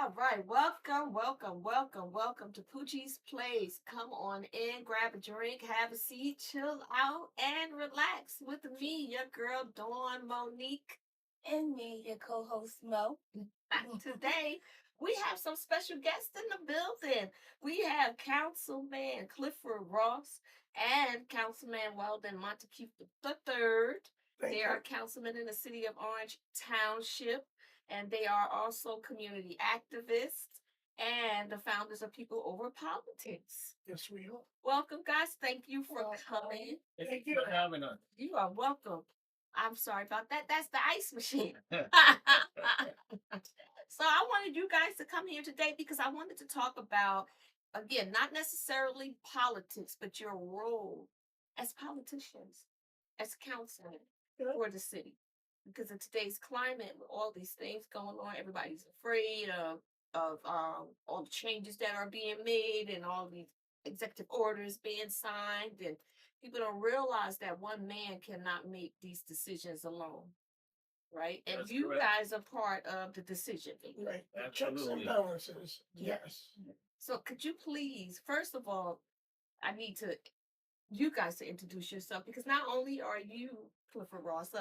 All right, welcome to Poochie's Place. Come on in, grab a drink, have a seat, chill out, and relax with me, your girl Dawn Monique. And me, your co-host Mo. Today, we have some special guests in the building. We have Councilman Clifford Ross and Councilman Weldon Montague the third. Thank They you. are councilmen in the City of Orange Township, and they are also community activists and the founders of People Over Politics. Yes, we are. Welcome, guys. Thank you for coming. Thank you. For having us. You are welcome. I'm sorry about that. That's the ice machine. So I wanted you guys to come here today because I wanted to talk about, again, not necessarily politics, but your role as politicians, as councilmen for the city. Because in today's climate, with all these things going on, everybody's afraid of all the changes that are being made and all these executive orders being signed, and people don't realize that one man cannot make these decisions alone, right? And That's you correct. guys are part of the decision making. Right. Checks and Absolutely. balances. Yeah. Yes. So could you please, first of all, I need you guys to introduce yourself because not only are you Clifford Ross,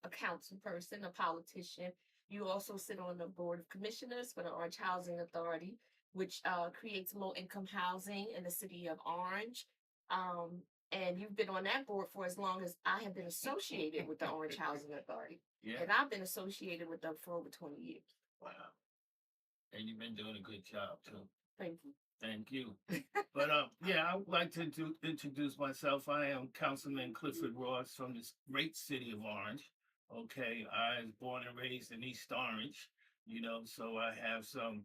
a council person, a politician, you also sit on the board of commissioners for the Orange Housing Authority, which creates low income housing in the city of Orange. And you've been on that board for as long as I have been associated with the Orange Housing Authority. Yeah. And I've been associated with them for over 20 years. Wow. And you've been doing a good job too. Thank you. Thank you. But yeah, I would like to introduce myself. I am Councilman Clifford Ross from this great city of Orange. Okay, I was born and raised in East Orange, so I have some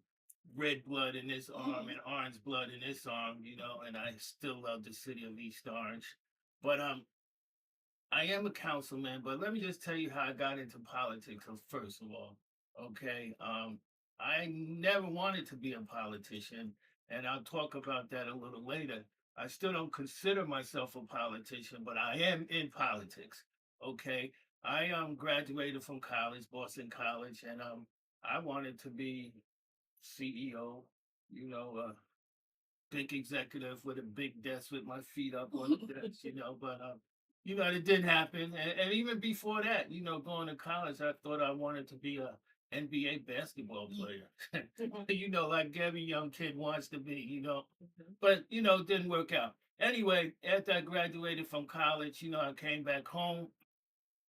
red blood in this arm and orange blood in this arm, and I still love the city of East Orange. But I am a councilman, but let me just tell you how I got into politics first of all. Okay. I never wanted to be a politician, and I'll talk about that a little later. I still don't consider myself a politician, but I am in politics. Okay. I graduated from college, Boston College, and I wanted to be CEO, big executive with a big desk with my feet up on the desk, but it didn't happen. And even before that, going to college, I thought I wanted to be a NBA basketball player. Like every young kid wants to be. But it didn't work out. Anyway, after I graduated from college, I came back home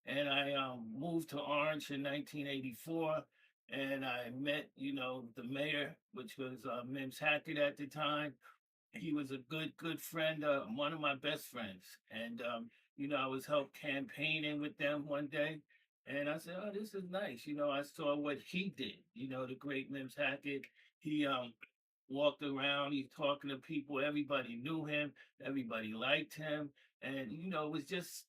and I moved to Orange in 1984. And I met, the mayor, which was Mims Hackett at the time. He was a good friend, one of my best friends. And, I was help campaigning with them one day. And I said, oh, this is nice. I saw what he did, the great Mims Hackett. He walked around, he's talking to people. Everybody knew him. Everybody liked him. And, it was just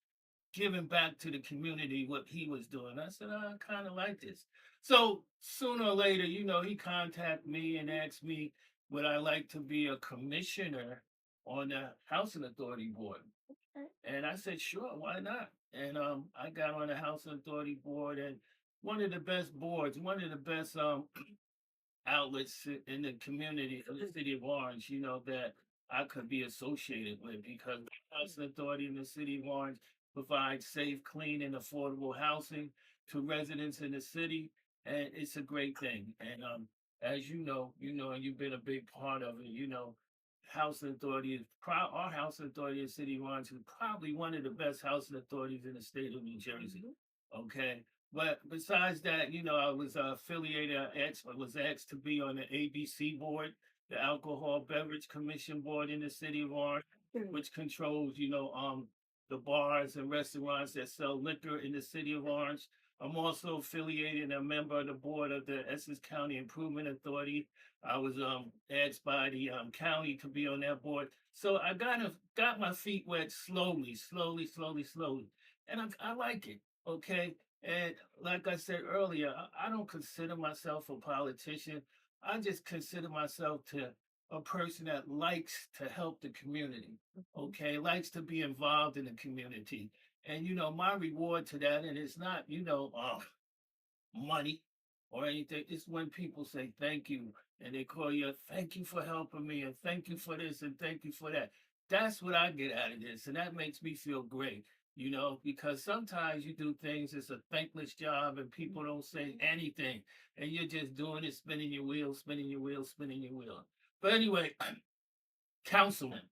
giving back to the community what he was doing. I said, I kind of like this. So sooner or later, he contacted me and asked me, would I like to be a commissioner on the Housing Authority board? And I said, sure, why not? And I got on the Housing Authority board, and one of the best boards, one of the best outlets in the community of the city of Orange, that I could be associated with, because the Housing Authority in the city of Orange provides safe, clean, and affordable housing to residents in the city. And it's a great thing. And as and you've been a big part of it, Housing Authority our Housing Authority in the city of Orange is probably one of the best housing authorities in the state of New Jersey. Okay. But besides that, I was affiliated, I was asked to be on the ABC board, the Alcohol Beverage Commission board in the city of Orange, which controls, the bars and restaurants that sell liquor in the city of Orange. I'm also affiliated and a member of the board of the Essex County Improvement Authority. I was asked by the county to be on that board. So I got my feet wet slowly, and I like it. Okay. And like I said earlier, I don't consider myself a politician. I just consider myself a person that likes to help the community. Okay, likes to be involved in the community. And my reward to that, and it's not money. or anything. It's when people say thank you and they call you, thank you for helping me, and thank you for this, and thank you for that. That's what I get out of this. And that makes me feel great, because sometimes you do things, it's a thankless job, and people don't say anything. And you're just doing it, spinning your wheels, spinning your wheels, spinning your wheel. But anyway, councilman.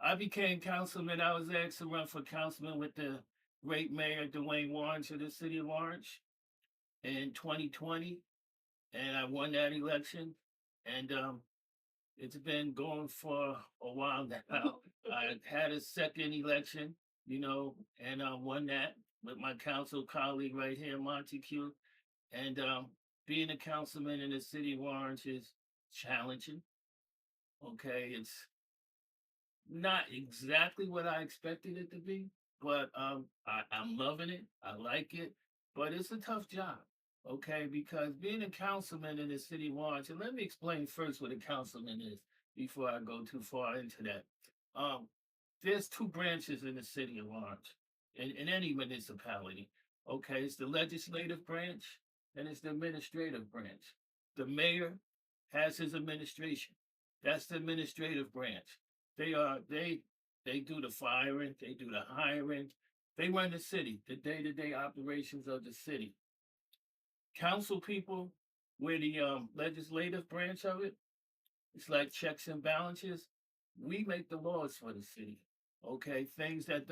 I became councilman. I was asked to run for councilman with the great mayor Dwayne Warren of the City of Orange in 2020, and I won that election. And it's been going for a while now. I had a second election, and I won that with my council colleague right here, Montague. And being a councilman in the City of Orange is challenging. Okay, it's not exactly what I expected it to be, but I'm loving it. I like it, but it's a tough job. Okay, because being a councilman in the City of Orange, and let me explain first what a councilman is before I go too far into that. Um, there's two branches in the City of Orange, in any municipality. Okay, it's the legislative branch and it's the administrative branch. The mayor has his administration. That's the administrative branch. They do the firing, they do the hiring, they run the city, the day-to-day operations of the city. Council people, we're the legislative branch of it. It's like checks and balances. We make the laws for the city. Okay, things that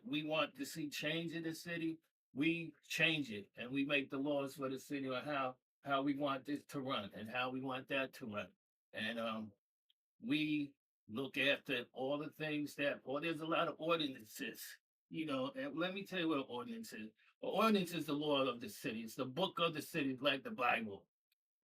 we want to see change in the city, we change it and we make the laws for the city on how we want this to run and how we want that to run. And we look after all the things there's a lot of ordinances, and let me tell you what an ordinance is. An ordinance is the law of the city. It's the book of the city, it's like the Bible.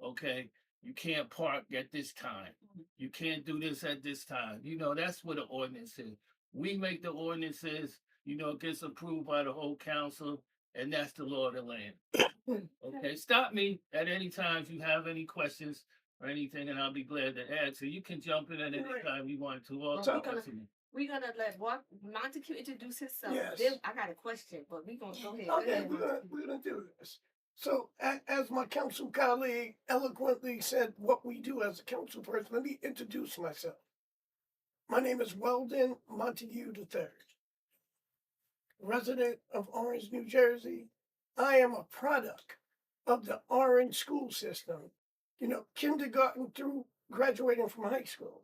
Okay. You can't park at this time. You can't do this at this time. That's what an ordinance is. We make the ordinances, it gets approved by the whole council, and that's the law of the land. Okay, stop me at any time if you have any questions or anything, and I'll be glad to answer. You can jump in at any time you want to. We're gonna let Montague introduce himself. Yes. Then I got a question, but we're gonna go ahead. Okay, we're gonna do this. So, as my council colleague eloquently said, what we do as a council person, let me introduce myself. My name is Weldon Montague III, resident of Orange, New Jersey. I am a product of the Orange school system, kindergarten through graduating from high school.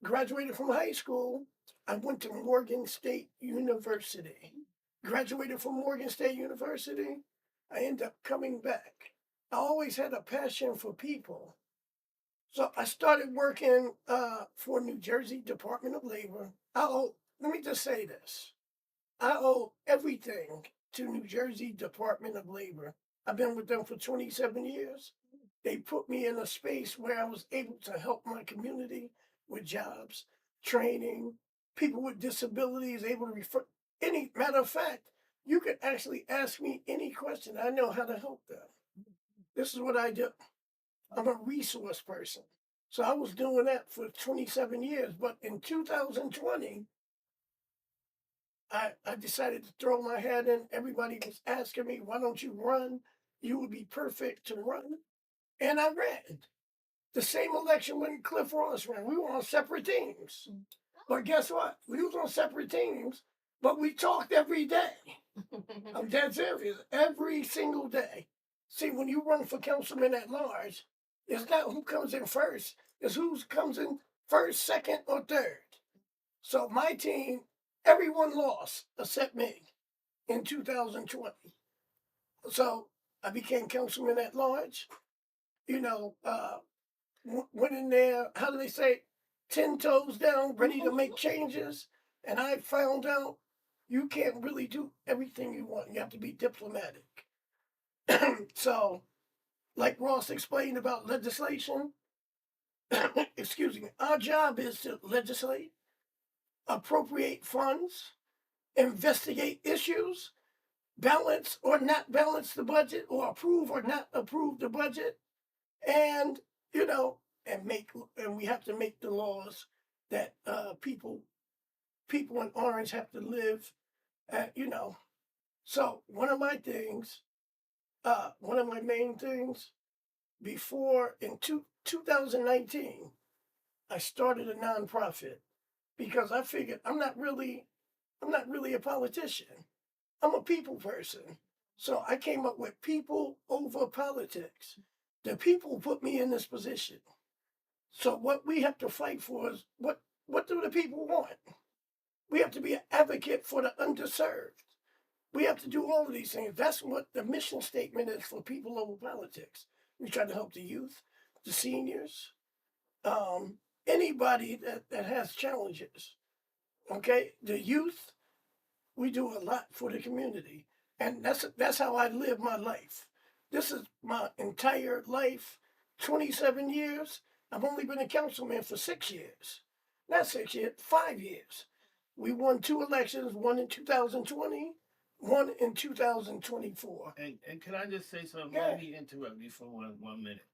Graduated from high school, I went to Morgan State University. Graduated from Morgan State University, I ended up coming back. I always had a passion for people. So I started working for New Jersey Department of Labor. Let me just say this. I owe everything to New Jersey Department of Labor. I've been with them for 27 years. They put me in a space where I was able to help my community with jobs, training, people with disabilities able to refer. Any matter of fact, you could actually ask me any question. I know how to help them. This is what I do. I'm a resource person. So I was doing that for 27 years. But in 2020, I decided to throw my hat in. Everybody was asking me, why don't you run? You would be perfect to run. And I ran. The same election when Clifford ran. We were on separate teams. But guess what? We was on separate teams, but we talked every day. I'm dead serious. Every single day. See, when you run for councilman at large, it's not who comes in first. It's who comes in first, second, or third. So my team, everyone lost except me in 2020. So I became councilman at large. Went in there, how do they say, 10 toes down, ready to make changes. And I found out you can't really do everything you want. You have to be diplomatic. So, like Ross explained about legislation, excuse me, our job is to legislate, appropriate funds, investigate issues, balance or not balance the budget, or approve or not approve the budget, and and we have to make the laws that people in Orange have to live at. So one of my things One of my main things before in 2019, I started a nonprofit because I figured I'm not really a politician. I'm a people person. So I came up with people over politics. The people put me in this position. So what we have to fight for is what do the people want? We have to be an advocate for the underserved. We have to do all of these things. That's what the mission statement is for people over politics. We try to help the youth, the seniors, anybody that has challenges. Okay, the youth, we do a lot for the community, and that's how I live my life. This is my entire life, 27 years. I've only been a councilman for 6 years. Not 6 years, 5 years. We won 2 elections, one in 2020, one in 2024. And can I just say something? Yeah. Let me interrupt you for one minute.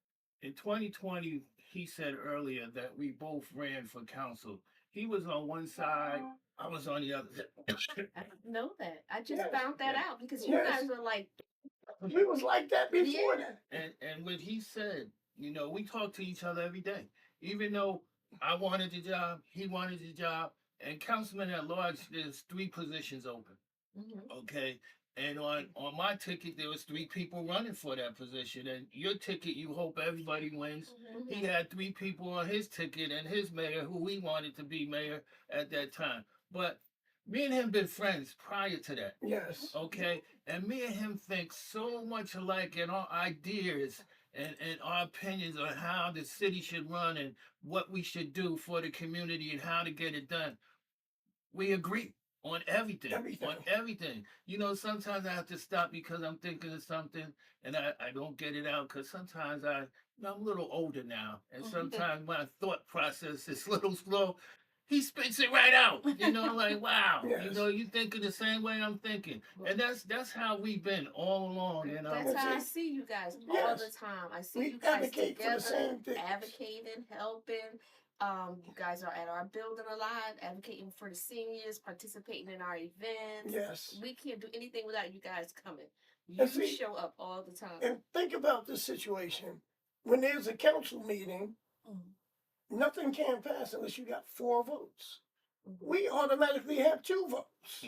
In 2020, he said earlier that we both ran for council. He was on one side, I was on the other. I didn't know that. I just Yes. found that out because you Yes. guys were like, We was like that before Yeah. that. And what he said, we talk to each other every day. Even though I wanted the job, he wanted the job, and councilman at large, there's 3 positions open. mhm, Okay. And on my ticket, there was 3 people running for that position. And your ticket, you hope everybody wins. mhm. He had 3 people on his ticket and his mayor who he wanted to be mayor at that time. But me and him been friends prior to that. Yes. Okay. And me and him think so much alike in our ideas and our opinions on how the city should run and what we should do for the community and how to get it done. We agree on everything. Everything. On everything. Sometimes I have to stop because I'm thinking of something and I don't get it out because sometimes I'm a little older now. And sometimes my thought process is a little slow. He spits it right out. Like, wow. Yes. You thinking the same way I'm thinking. And that's how we've been all along, That's how I Yes. see you guys all Yes. the time. I see We you guys advocate for the together, same things. advocating, helping. You guys are at our building a lot, advocating for the seniors, participating in our events. Yes. We can't do anything without you guys coming. You And see- show up all the time. And think about this situation. When there's a council meeting, Mhm. nothing can pass unless you got 4 votes. Mhm. We automatically have 2 votes.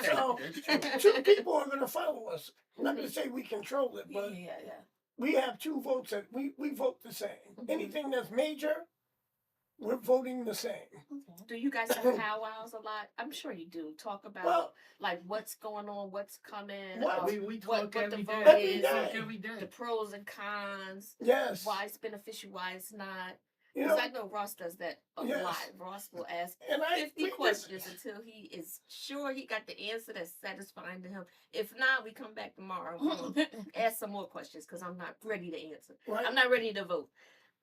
So That's 2 people are going to follow us. I'm not going to say we control it, but yeah. we have 2 votes that we vote the same. Mhm. Anything that's major, we're voting the same. Do you guys have powwows a lot? I'm sure you do. Talk about Well, like what's going on, what's coming, What? we what talk the every vote day. Every is, We talk day. every day. the pros and cons, yes. why it's beneficial, why it's not. You Because know, I know Ross does that a Yes. lot. Ross will ask and 50 we questions just- until he is sure he got the answer that's satisfying to him. If not, we come back tomorrow and we'll ask some more questions because I'm not ready to answer. right? I'm not ready to vote.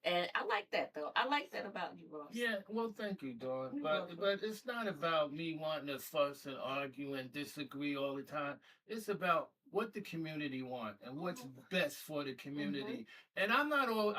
And I like that though. I like that about you, Ross. Yeah, well, thank you, Dawn. You're But welcome. but it's not about me wanting to fuss and argue and disagree all the time. It's about what the community want and what's best for the community. And I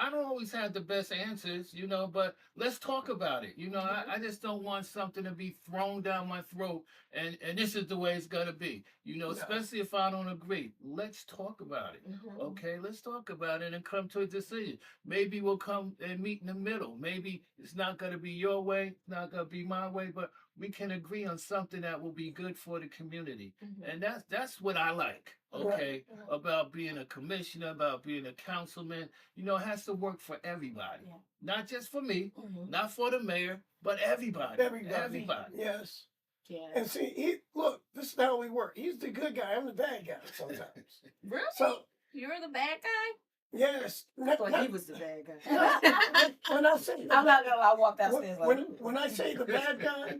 don't always have the best answers, but let's talk about it. I just don't want something to be thrown down my throat and this is the way it's gonna be. Especially if I don't agree. Let's talk about it. Mhm. Okay, let's talk about it and come to a decision. Maybe we'll come and meet in the middle. Maybe it's not going to be your way, it's not going to be my way, but we can agree on something that will be good for the community. Mhm. And that's what I like, okay, Right. about being a commissioner, about being a councilman. It has to work for everybody. Yeah. Not just for me, Mhm. not for the mayor, but everybody. Everybody. Yes. Yeah. And see, look, this is how we work. He's the good guy. I'm the bad guy sometimes. Really? So, You're the bad guy? yes. I thought he was the bad guy. When I say I'm not gonna lie, I walked downstairs like, when I say the bad guy,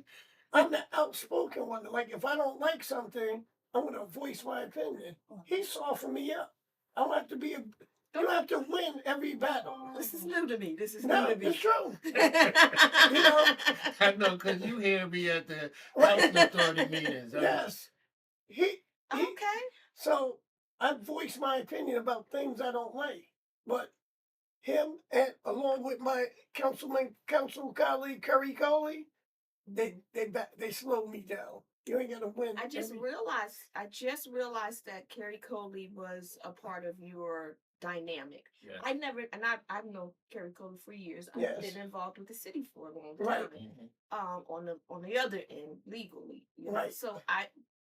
I'm the outspoken one. Like if I don't like something, I'm gonna voice my opinion. He softened me up. I don't have to be you have to win every battle. this is new to me. This is No, new to me. it's true. I know, because you hear me at the Right. housing authority meetings. Yes. He Okay. So I voice my opinion about things I don't like. But him and along with my council colleague Curry Coley, they slowed me down. You ain't gotta win. I just realized that Carrie Coley was a part of your dynamic. Yes. I've known Carrie Coley for years. Yes. I've been involved with the city for a long Right. time. On the other end, legally. You know? Right. So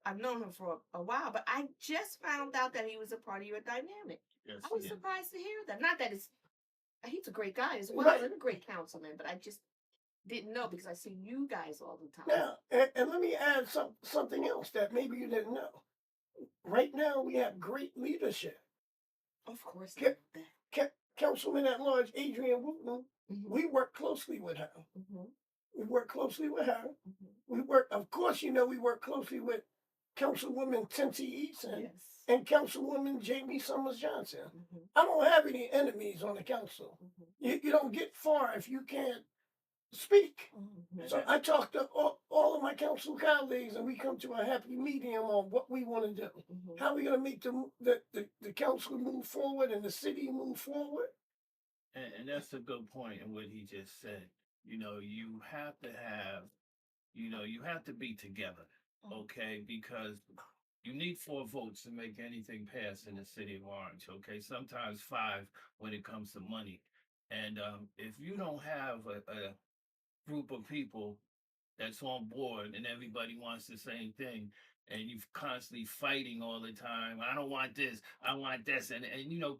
I've known him for a while, but I just found out that he was a part of your dynamic. Yes, I was he is. surprised to hear that. Not that he's a great guy as well, Right. and a great councilman, but I just didn't know because I see you guys all the time. Now, and let me add something else that maybe you didn't know. Right now, we have great leadership. Of course, Ca- Councilman at Large Adrian Wooten, we work closely with her. We work closely with her. We work, of course, we work closely with Councilwoman Tensie Eason Yes. and Councilwoman Jamie Summers Johnson. I don't have any enemies on the council. You don't get far if you can't speak. So I talk to all of my council colleagues, and we come to a happy medium on what we want to do. How we going to make the council move forward and the city move forward. And that's a good point in what he just said. You have to have, you have to be together, okay? Because you need 4 votes to make anything pass in the city of Orange, okay? Sometimes 5 when it comes to money. And if you don't have a group of people that's on board and everybody wants the same thing, and you're constantly fighting all the time. I don't want this, I want this. And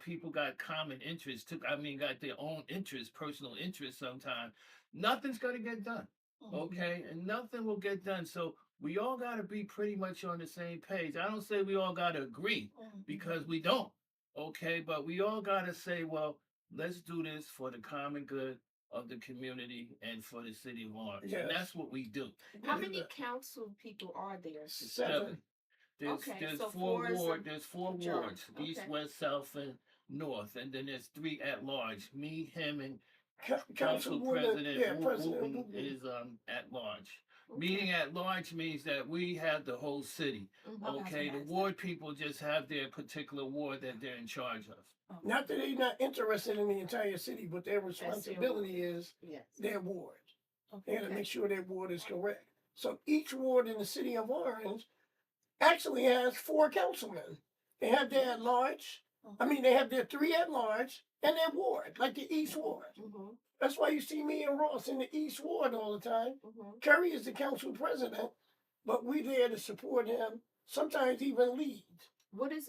people got common interests too. Got their own interests, personal interests sometimes. Nothing's gonna get done. Okay? And nothing will get done. So we all gotta be pretty much on the same page. I don't say we all gotta agree because we don't. Okay, but we all gotta say, well, let's do this for the common good of the community and for the city of Orange. Yes. And that's what we do. How many council people are there? 7. There's so 4 4 is wards. There's 4 majority. wards: East, West, South, and North. And then there's 3 at large. Me, him, and Council President Wooten is at large. Meeting at large means that we have the whole city. Okay, the ward people just have their particular ward that they're in charge of. Not that they're not interested in the entire city, but their responsibility is their ward. They got to make sure their ward is correct. So each ward in the city of Orange actually has 4 councilmen. They have their at large. They have their 3 at large and their ward, like the East Ward. That's why you see me and Ross in the East Ward all the time. Kerry is the council president, but we're there to support him, sometimes even lead. What is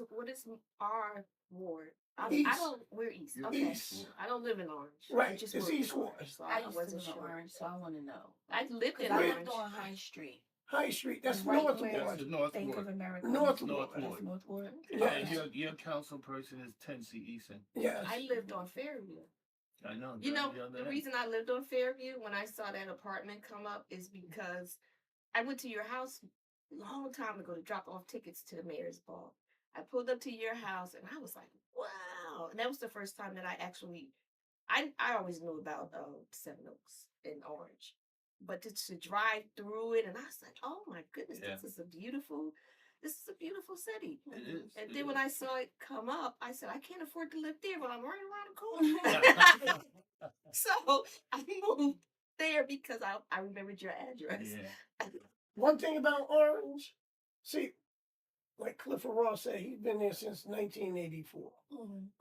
our ward? East. We're East. You're Okay. East. I don't live in Orange. Right, I just it's moved to East Ward. So I I used wasn't to live in sure. Orange, so I want to know. I lived in I Orange. lived on High Street. High Street, that's Right North where- That's Ward. the North Bank Ward. of America. North North That's Ward. North Ward. Yes. And your council person is Tensie Eason. Yes. I lived on Fairview. I know. The reason I lived on Fairview when I saw that apartment come up is because I went to your house a long time ago to drop off tickets to the mayor's ball. I pulled up to your house and I was like, wow. And that was the first time that I always knew about 7 Oaks in Orange. But to drive through it and I was like, oh my goodness, this is a beautiful city. It is. And then when I saw it come up, I said, I can't afford to live there, but I'm right around the corner. So I moved there because I remembered your address. Yeah. One thing about Orange, see, like Clifford Ross said, he's been there since 1984.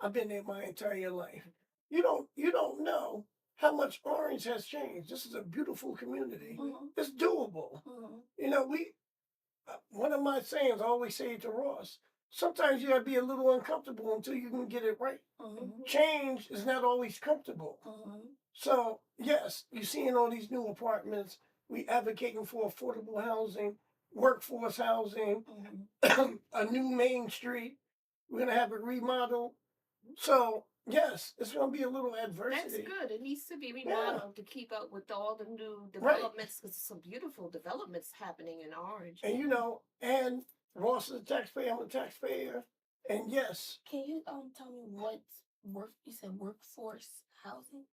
I've been there my entire life. You don't know how much Orange has changed. This is a beautiful community. It's doable. One of my sayings, I always say it to Ross, sometimes you gotta be a little uncomfortable until you can get it right. Change is not always comfortable. So yes, you're seeing all these new apartments. We advocating for affordable housing, workforce housing, a new Main Street. We're gonna have it remodeled. So yes, it's gonna be a little adversity. That's good. It needs to be remodeled to keep up with all the new developments. Because some beautiful developments happening in Orange. And and Ross is a taxpayer, I'm a taxpayer. And yes. Can you tell me you said workforce housing?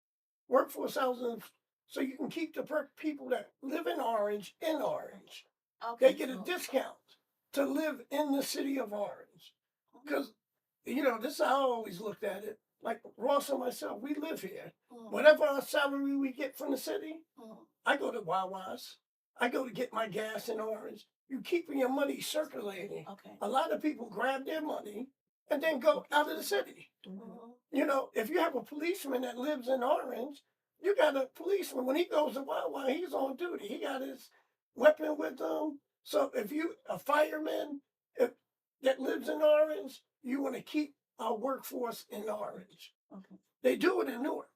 Workforce housing, so you can keep the people that live in Orange. Okay, They get a discount to live in the city of Orange. Because, this is how I always looked at it. Like Ross and myself, we live here. Whatever our salary we get from the city, I go to Wawa's. I go to get my gas in Orange. You keeping your money circulating. Okay. A lot of people grab their money and then go out of the city. Mhm. You know, if you have a policeman that lives in Orange, you got a policeman, when he goes to Wawa, he's on duty. He got his weapon with him. So if you, a fireman if, that lives in Orange, you want to keep our workforce in Orange. Okay. They do it in Newark.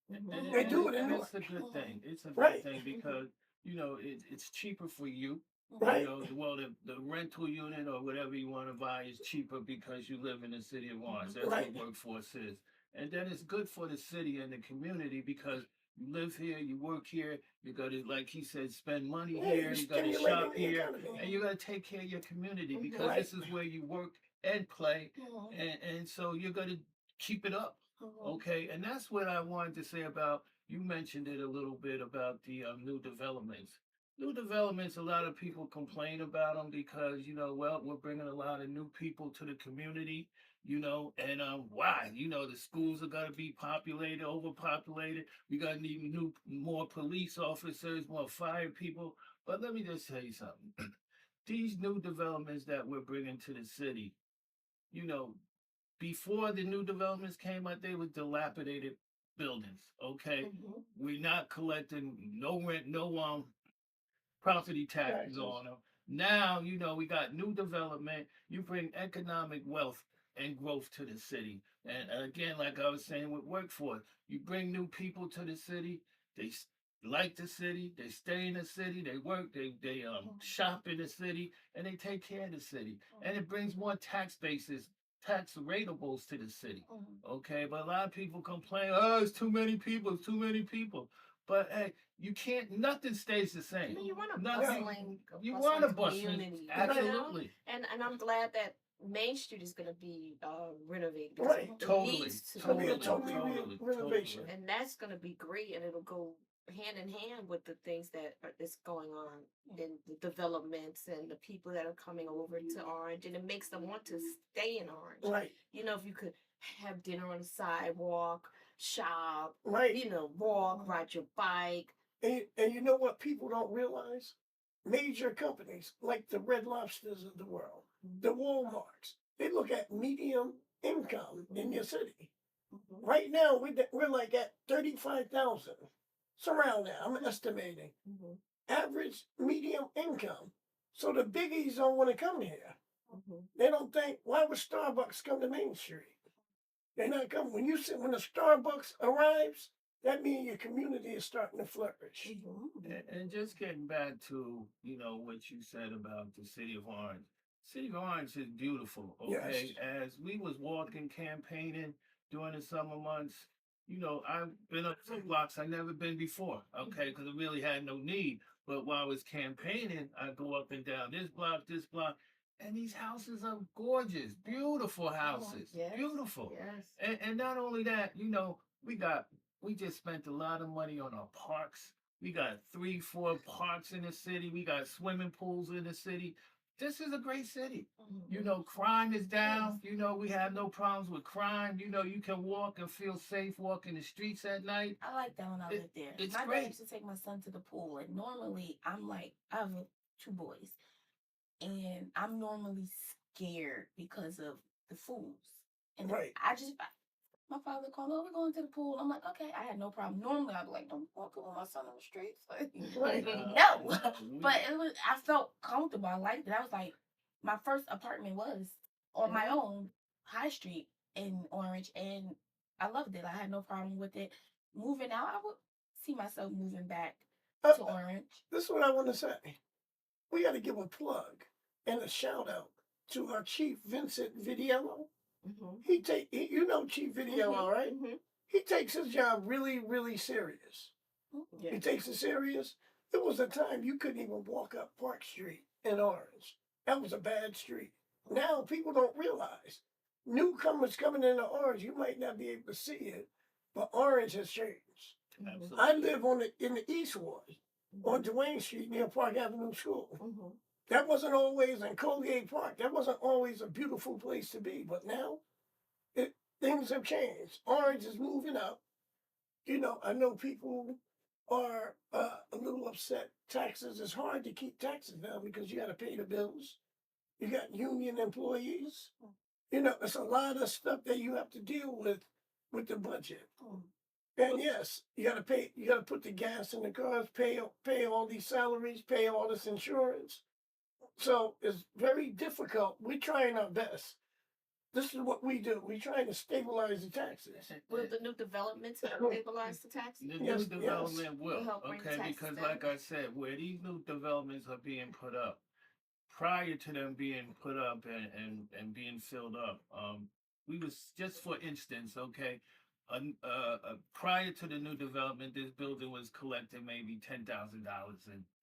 And, They do it in and Newark. it's a good thing. It's a good Right. thing because you know it's cheaper for you. Right. You know, well, the rental unit or whatever you want to buy is cheaper because you live in the city of Orange. That's Right. what workforce is. And then it's good for the city and the community because you live here, you work here, you got to, like he said, spend money Yeah, here, you're you got to stimulating shop the here, economy. and you got to take care of your community Mhm. because Right. this is where you work and play. Mhm. And so you're going to keep it up. Mhm. Okay. And that's what I wanted to say about, you mentioned it a little bit about the new developments. New developments, a lot of people complain about them because, you know, well, we're bringing a lot of new people to the community, you know, and why? You know, the schools are going to be populated, overpopulated. We got to need more police officers, more fire people. But let me just tell you something. These new developments that we're bringing to the city, you know, before the new developments came out, they were dilapidated buildings. Okay, Mhm. we're not collecting no rent, no property taxes Taxes. on them. Now, you know, we got new development. You bring economic wealth and growth to the city. And again, like I was saying with workforce, you bring new people to the city. They like the city. They stay in the city. They work. They shop in the city, and they take care of the city. And it brings more tax bases, tax ratables to the city. Mhm. Okay, but a lot of people complain, oh, it's too many people, it's too many people. But hey, you can't, nothing stays the I same. mean, you want a Nothing. bustling, You want a bustling bustling, community, you know? absolutely. And I'm glad that Main Street is going to be renovated because Right. it Totally, needs to It's gonna be a be totally renovated. renovation. And that's going to be great, and it'll go hand in hand with the things that is going on in the developments and the people that are coming over to Orange, and it makes them want to stay in Orange. Right. You know, if you could have dinner on the sidewalk, shop, Right. you know, walk, ride your bike. And you know what people don't realize? Major companies like the Red Lobsters of the world, the Walmarts, they look at medium income in your city. Mhm. Right now, we're like at 35,000. It's around there, I'm estimating. Mhm. Average medium income. So the biggies don't want to come here. Mhm. They don't think, why would Starbucks come to Main Street? They're not coming. When the Starbucks arrives, that means your community is starting to flourish. And just getting back to, you know, what you said about the city of Orange. City of Orange is beautiful, okay? Yes. As we was walking, campaigning during the summer months, you know, I've been up some blocks I never been before, okay? Because I really had no need. But while I was campaigning, I go up and down this block, and these houses are gorgeous, beautiful houses, Yes. beautiful. Yes. And not only that, you know, we just spent a lot of money on our parks. We got 3, 4 parks in the city. We got swimming pools in the city. This is a great city. You know, crime is down. You know, we have no problems with crime. You know, you can walk and feel safe walking the streets at night. I like that when I It- lived there. it's My dad great. used to take my son to the pool, and normally I'm like, I have 2 boys, and I'm normally scared because of the fools. And Right. my father called, oh, we're going to the pool. I'm like, okay, I had no problem. Normally I'd be like, don't walk with my son on the streets. Right. No. But I felt comfortable. I liked it. I was like, my first apartment was on my own, High Street in Orange, and I loved it. I had no problem with it. Moving out, I would see myself moving back Uh, to Orange. this is what I want to say. We got to give a plug and a shout out to our chief, Vincent Vidiello. Mhm. You know Chief Vidiello, right? Mhm. He takes his job really, really serious. He Yes. takes it serious. There was a time you couldn't even walk up Park Street in Orange. That was a bad street. Now people don't realize. Newcomers coming into Orange, you might not be able to see it, but Orange has changed. Absolutely. I live in the East Ward on Duane Street near Park Avenue School. Mhm. That wasn't always in Colgate Park. That wasn't always a beautiful place to be. But now things have changed. Orange is moving up. You know, I know people are a little upset. Taxes is hard to keep taxes down because you got to pay the bills. You got union employees. You know, it's a lot of stuff that you have to deal with the budget. And yes, you got to pay. You got to put the gas in the cars, pay all these salaries, pay all this insurance. So it's very difficult. We're trying our best. This is what we do. We're trying to stabilize the taxes. Will the new developments help stabilize the taxes? The Yes, new development Will will, help bring okay, taxes because down. like I said, where these new developments are being put up, prior to them being put up and being filled up, we was just for instance, okay, prior to the new development, this building was collecting maybe $10,000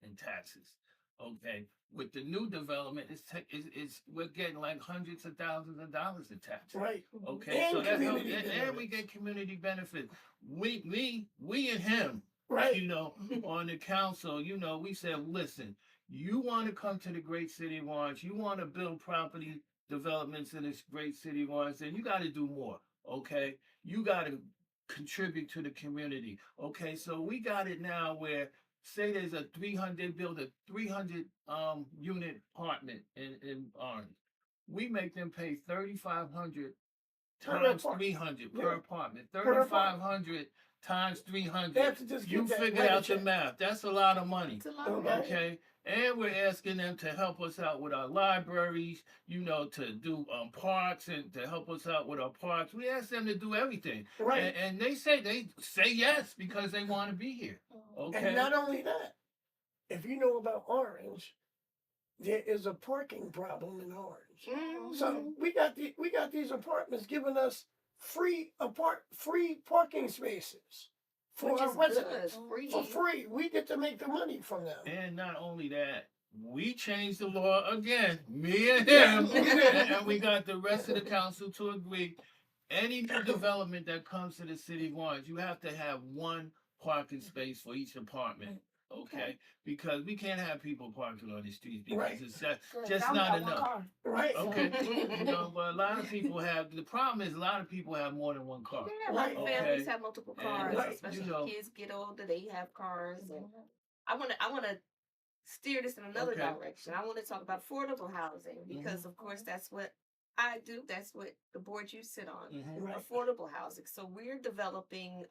in taxes. Okay, with the new development, it's we're getting like hundreds of thousands of dollars in taxes. Right. Okay, And so that helps, community and we benefits. get community benefits. We and him, Right. you know, on the council, you know, we said, listen, you want to come to the great city of Orange, you want to build property developments in this great city of Orange, then you got to do more. Okay, you got to contribute to the community. Okay, so we got it now where say there's a 300 build a 300 unit apartment in Orange. We make them pay 3,500 Per times apartment. 300 Yeah. per apartment. Per apartment. 3,500 times They 300. have to just You get that figured right out the check. math. That's a lot of money. It's a lot of Okay. money. Okay, and we're asking them to help us out with our libraries, you know, to do parks and to help us out with our parks. We ask them to do everything, Right. and they say yes because they want to be here. Okay, And not only that, if you know about Orange, there is a parking problem in Orange. So we got these apartments giving us free parking spaces for Which our is residents good. Free. for free. We get to make the money from them. and not only that, we changed the law again, me and him, and we got the rest of the council to agree. Any new development that comes to the city of Orange, you have to have one parking space for each apartment. Okay, because we can't have people parking on the streets because Right. it's Cause just I only not got one enough. car. Right. Okay, you know, but a lot of people have. The problem is a lot of people have more than one car. Yeah, a lot of Right. families Okay. have multiple And, cars, Right. especially you know- kids get older, they have cars. And I wanna steer this in another Okay. direction. I want to talk about affordable housing because of course that's what I do. That's what the board you sit on. Mhm. Right. Affordable housing. So we're developing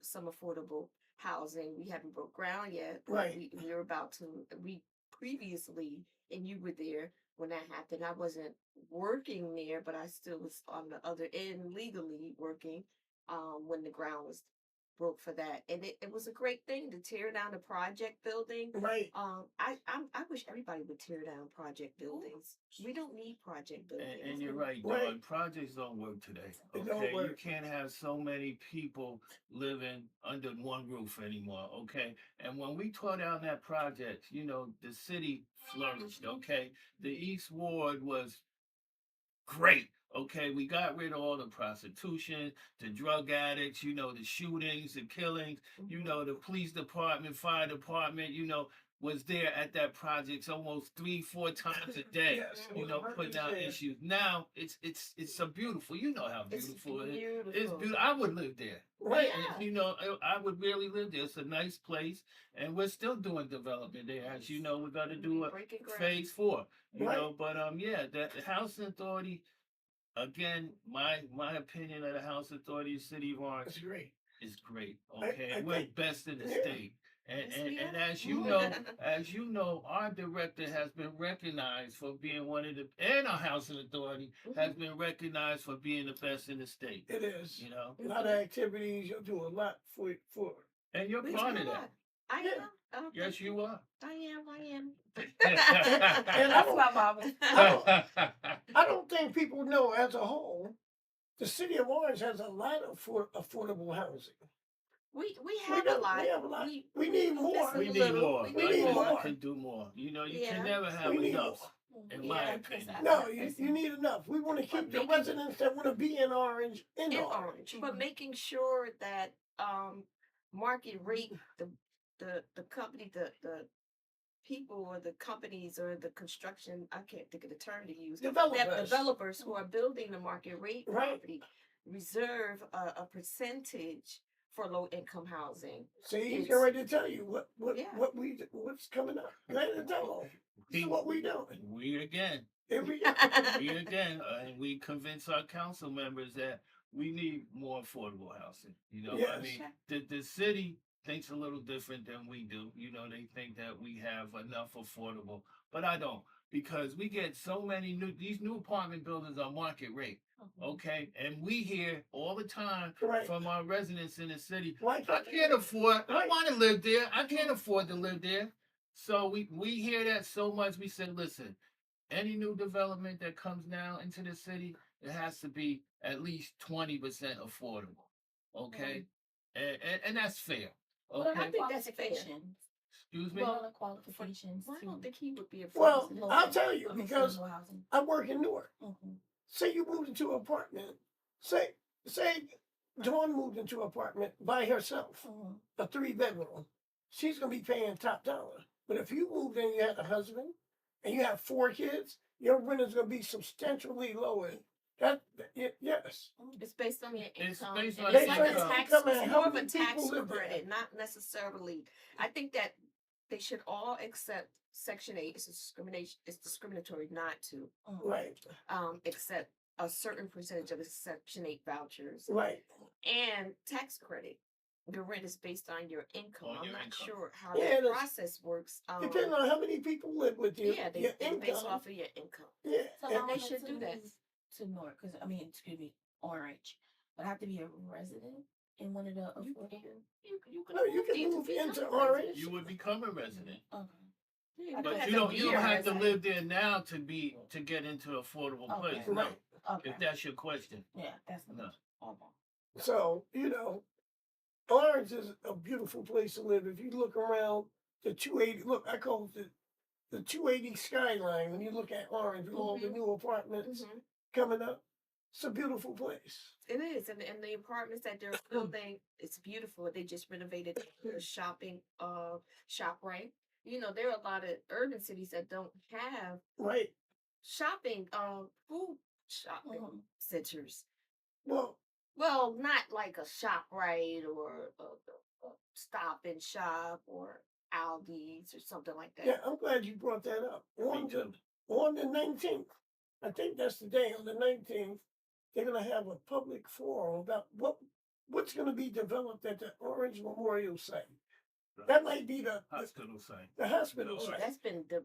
some affordable housing. We haven't broke ground yet. But Right. we're about to. We previously, and you were there when that happened. I wasn't working there, but I still was on the other end legally working when the ground was broke for that, and it was a great thing to tear down the project building. Right. I wish everybody would tear down project buildings. We don't need project buildings. And you're right, Right. dog. Projects don't work today. They don't Okay, you work. can't have so many people living under one roof anymore. Okay, and when we tore down that project, you know, the city flourished. Okay, the East Ward was great. Okay, we got rid of all the prostitution, the drug addicts, you know, the shootings, the killings, you know, the police department, fire department, you know, was there at that project almost 3-4 times a day. Yes. You know, putting out Yeah. issues. Now it's so beautiful. You know how It's beautiful it is. beautiful. It's beautiful. I would live there. Right. Yeah. You know, I would really live there. It's a nice place, and we're still doing development there. As you know, we're gonna do a Breaking ground. phase 4. You Right. know, but yeah, the housing authority. Again, my opinion of the housing authority of City of Orange That's great. is great. I Okay, we're think- best in the yeah. state. And, Yes, and, we and are. as you know, our director has been recognized for being one of the, and our housing authority has been recognized for being the best in the state. It is. You know, A lot of activities. You'll do a lot for. and you're We part do of a that. lot. I Yeah. am. Oh, Yes, thank you are. I am. And I That's don't, my mama. I don't think people know as a whole, the city of Orange has a lot of affordable housing. we We have do. a lot. We have a lot. We- We need more. listen We a need little. more. We need Everyone more. can do more. You know, you Yeah. can never have We need enough. more. In my Yeah, opinion. No, you need enough. We want to keep the making- residents that want to be in Orange in in Orange. Orange, but making sure that market rate the company the people or the companies or the construction, I can't think of the term to use, that Developers. developers who are building the market rate Right. property reserve a percentage for low income housing. See, he's It's- getting ready to tell you Yeah. what's coming up. Let it tell him. This is what we doing. We again. Here we go. We again, and we convince our council members that we need more affordable housing. You know, I Yes. mean, the city thinks a little different than we do. You know, they think that we have enough affordable, but I don't, because we get so many these new apartment buildings are market rate. Okay, and we hear all the time Right. from our residents in the city, Right. I can't afford. I Right. want to live there. I can't afford to live there. So we hear that so much. We said, listen, any new development that comes now into the city, it has to be at least 20% affordable. Okay, and that's fair. What are Okay, the think that's fair. qualifications? excuse me. What are the qualifications? Well, I don't to think he would be afraid. Well, low- I'll tell you, of because affordable housing? I work in Newark. Mhm. Say you moved into an apartment. Say Dawn moved into an apartment by herself, Mhm. a 3-bedroom. She's gonna be paying top dollar. But if you moved in, you had a husband, and you have 4 kids, your rent is gonna be substantially lower. Yes. It's based on your It's income. based and on it's your like a income. tax, Income and it's how more of a many people tax live there. credit, not necessarily. I think that they should all accept Section 8. It's discrimination. It's discriminatory not to Right. accept a certain percentage of the Section 8 vouchers Right. and tax credit. Your rent is based on your income. On I'm your not income. sure how Yeah, the that's- process works. Depending on how many people live with you, Yeah, your they base income. off of your income. Yeah. So and- I they wanted should to do that. move to Newark, because excuse me, Orange, but I have to be a resident in one of the. You affordable- can you can No, you can in to move become into a Orange. resident. You would become a resident, Okay. Yeah, But but have you to don't be you a don't have to resident. live there now to get into affordable Okay. place. No, Right. Okay. if that's your question. Yeah, that's No. okay. So, Orange is a beautiful place to live. If you look around the 280, look, I call it the 280 skyline. When you look at Orange with all the new apartments Mhm. coming up, it's a beautiful place. It is, and the apartments that they're building, it's beautiful. They just renovated the shopping shop, right? There are a lot of urban cities that don't have Right. shopping food shopping Mhm. centers. Well, Well, not like a shop right or a stop and shop or Aldi's or something like that. yeah, I'm glad you brought that up. On the 19th, I think that's the day, on the 19th, they're going to have a public forum about what's going to be developed at the Orange Memorial site. That might be the Hospital site. hospital Yeah, site.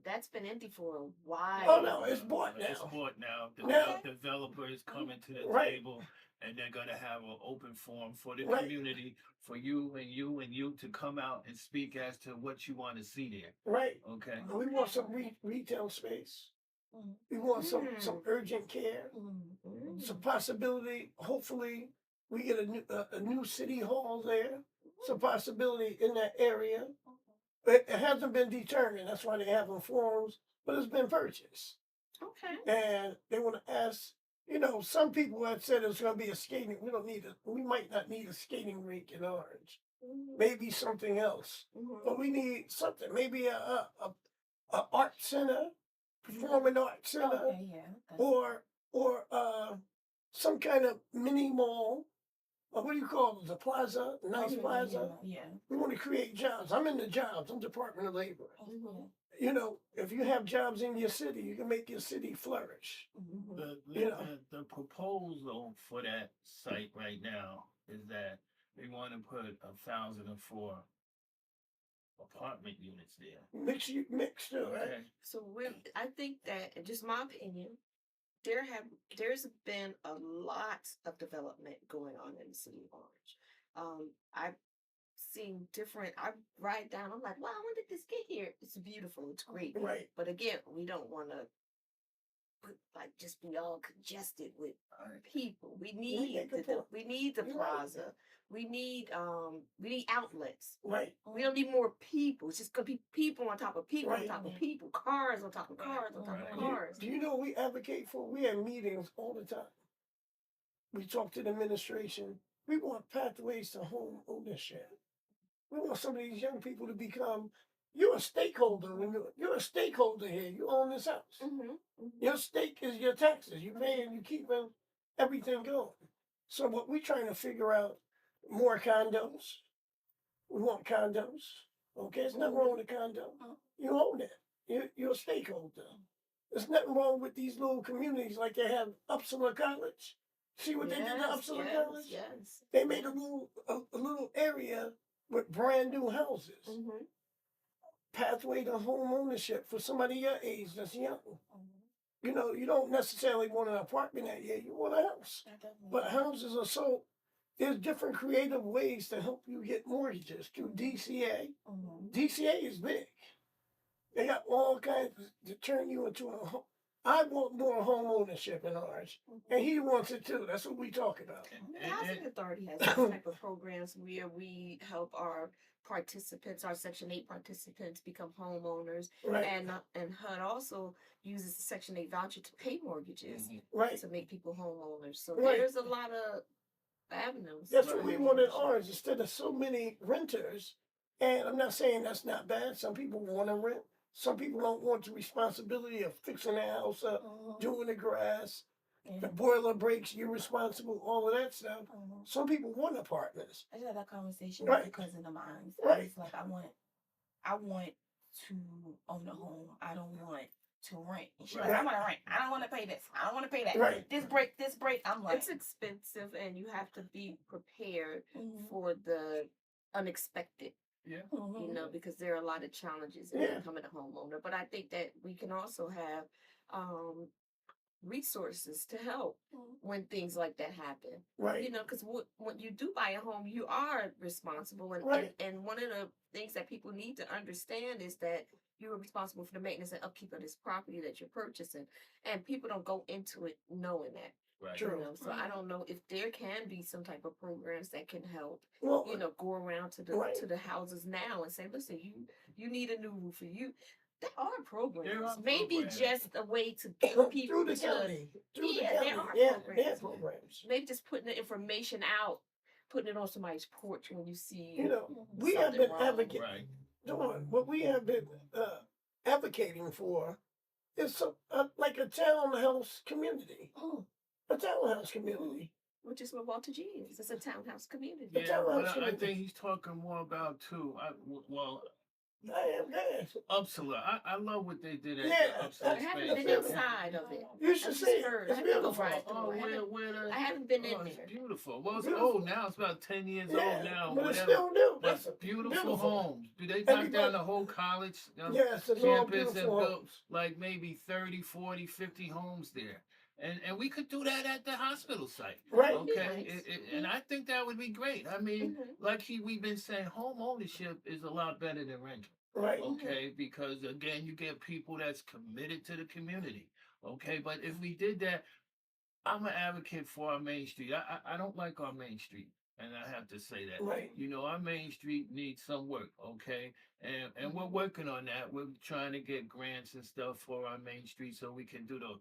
that's been empty for a while. Oh, no, it's bought It's now. bought now. The Now- developers coming to the Right. table, and they're gonna have an open forum for the Right. community, for you and you and you to come out and speak as to what you want to see there. Right. Okay. And we want some retail space. Mhm. We want some urgent care. Mhm. Some possibility, hopefully, we get a new city hall there. Some possibility in that area. It hasn't been determined. That's why they having forums, but it's been purchased. Okay. And they want to ask, some people had said it's going to be a skating. We might not need a skating rink in Orange. Maybe something else. But we need something. Maybe a art center, performing arts center, Okay, yeah. or some kind of mini mall. Or what do you call it? The plaza, nice plaza. Yeah. We want to create jobs. I'm in the jobs. I'm Department of Labor. Mhm. If you have jobs in your city, you can make your city flourish. The proposal for that site right now is that they want to put 1,004 apartment units there. Mix too, right? Okay. So I think that, in just my opinion, there's been a lot of development going on in the city of Orange. I've seen different. I write down. I'm like, wow, when did this get here? It's beautiful. It's great. Right. But again, we don't want to just be all congested with people. We need make a the point. we need the You're right. plaza. We need outlets. Right. We don't need more people. It's just gonna be people on top of people on Right. top of people, cars on top of cars on top Right. of Do you- cars. Do you know what we advocate for? We have meetings all the time. We talk to the administration. We want pathways to home ownership. We want some of these young people to become. You're a stakeholder. You're a stakeholder here. You own this house. Your stake is your taxes. You paying. You keeping everything going. So what we're trying to figure out, more condos. We want condos. Okay, there's nothing wrong with a condo. You own it. You're a stakeholder. There's nothing wrong with these little communities like they have Upsala College. See what they did to Upsala College? Yes. They made a little area with brand new houses. Mm-hmm. Pathway to home ownership for somebody your age that's young. You know, you don't necessarily want an apartment that year, you want a house. But houses are so, there's different creative ways to help you get mortgages through DCA. DCA is big. They got all kinds to turn you into a home. I want more home ownership in Orange, and he wants it too. That's what we talk about. The Housing Authority has those type of programs where we help our participants, our Section 8 participants, become homeowners, Right, and HUD also uses the Section 8 voucher to pay mortgages right. to make people homeowners. So Right. there's a lot of avenues. That's what we want in Orange. Instead of so many renters, and I'm not saying that's not bad. Some people want to rent. Some people don't want the responsibility of fixing their house up, doing the grass, the boiler breaks, you're responsible, all of that stuff. Some people want apartments. I just had that conversation Right. with a cousin of mine. Right. I was like, I want to own a home. I don't want to rent. And she's like, Right. I want to rent. I don't want to pay this. I don't want to pay that. Right. This break. I'm like, It's expensive, and you have to be prepared mhm, for the unexpected. Yeah. mhm. You know, because there are a lot of challenges in Yeah. becoming a homeowner. But I think that we can also have resources to help when things like that happen. Right, You know, because when you do buy a home, you are responsible, Right. and one of the things that people need to understand is that you are responsible for the maintenance and upkeep of this property that you're purchasing, and people don't go into it knowing that. Right. True. You know, so I don't know if there can be some type of programs that can help. well, You know, go around to Right. the houses now and say, listen, you need a new roof for you. There are programs. There are Maybe programs. just a way to get people through the to county, Yeah, there are they have programs. programs. maybe just putting the information out, putting it on somebody's porch when you see You know, Mhm. we have something been wrong. advocating. Right. What we have been advocating for is like a townhouse community. Mm. A townhouse community. which is what Walter G is. It's a townhouse community. The Yeah, townhouse but I community. think he's talking more about too. Well, I am glad. Upsala. I love what they did at Yeah, the I Upsala haven't space. been inside of it. You should I just see it. heard. It's I have to go beautiful. right through. Oh, I haven't- where the? I haven't been in It's there. beautiful. Well, it's Beautiful. old now. It's about 10 years Yeah, old now. but it's Whatever. still new. But That's beautiful homes. Do they knock Everybody- down the whole college yes, it's all campus and beautiful built homes. like maybe 30, 40, 50 homes there? And we could do that at the hospital site. Right. That'd be Okay, nice. and I think that would be great. I mean, Mhm. like we've been saying, home ownership is a lot better than rental. Right. Okay, because again, you get people that's committed to the community. Okay, but if we did that, I'm an advocate for our Main Street. I don't like our Main Street, and I have to say that. Right. You know, our Main Street needs some work. Okay, and we're working on that. We're trying to get grants and stuff for our Main Street so we can do the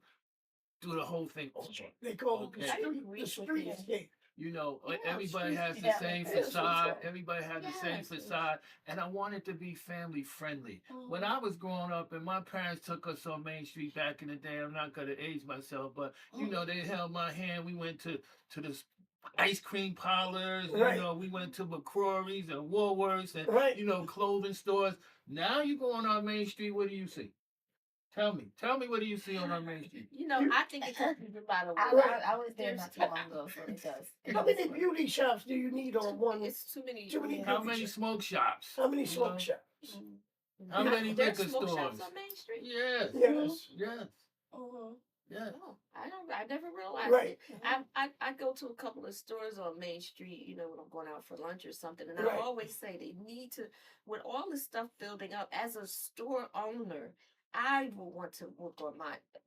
whole thing over. They call it Okay. I the agree with you. streetscape. You know, Yeah, everybody has the streets same together. facade. Yes. Everybody has the same Yes. facade, and I want it to be family friendly. Mhm. When I was growing up, and my parents took us on Main Street back in the day, I'm not gonna age myself, but you know, they held my hand. We went to the ice cream parlors. Right. You know, we went to McCrory's and Woolworths and Right. you know, clothing stores. Now you go on our Main Street. What do you see? Tell me, what do you see on our Main Street? You know, I think it could be a lot of I, work. I was there not too long ago, so it does. How many beauty shops do you need on one? It's too many. Too many How beauty many shops. smoke shops? How many You smoke know? shops? How many There's liquor smoke shops stores? on Main Street. Yes, Yes. yes, Mhm. yes. Oh, I never realized Right. it. I go to a couple of stores on Main Street, you know, when I'm going out for lunch or something, and Right. I always say they need to, with all this stuff building up, as a store owner, I will want to work on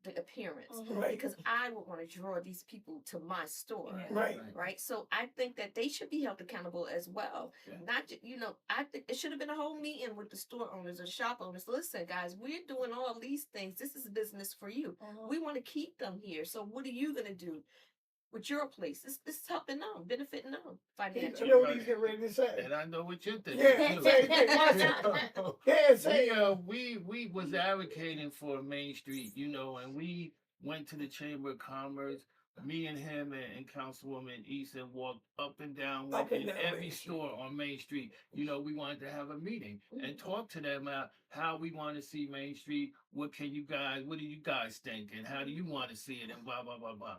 the appearance Mhm. Right. because I would want to draw these people to my store. Yeah. Right. Right, so I think that they should be held accountable as well. Yeah. Not, you know, I think it should have been a whole meeting with the store owners or shop owners. Listen, guys, we're doing all these things. This is business for you. Mhm. We want to keep them here. So what are you gonna do with your place? It's helping them, benefiting them You financially. know what he's getting ready to say. And I know what you're thinking. Yeah, too. say it. Yeah, say it. we was advocating for Main Street, you know, and we went to the Chamber of Commerce. me and him and Councilwoman Easton walked up and down Up and in down every Main Street. store on Main Street. You know, we wanted to have a meeting and talk to them about how we want to see Main Street. What do you guys think? And how do you want to see it? And blah, blah, blah, blah.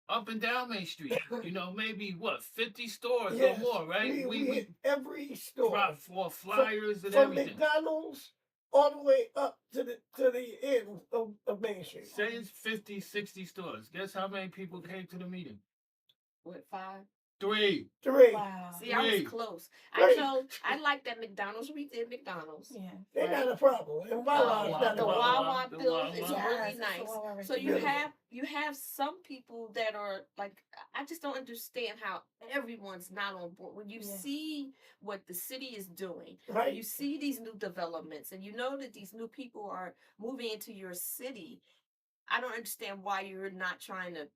Up and down Main Street, you know, maybe what, 50 stores Yes, or more, right? we hit every store. Drop for flyers and From everything. McDonald's all the way up to the end of Main Street. Say it's 50, 60 stores. Guess how many people came to the meeting? What, 5? 3. 3. Wow. See, I was Three. close. Three. I like that McDonald's. We did McDonald's. Yeah. They Right. got a problem. And Wawa's Wawa, not The a problem. Wawa The build is Wawa. really Yes, it's nice. the Wawa right So there. Beautiful. you have some people that are like, I just don't understand how everyone's not on board. When you Yeah. see what the city is doing, Right? you see these new developments, and you know that these new people are moving into your city. I don't understand why you're not trying to.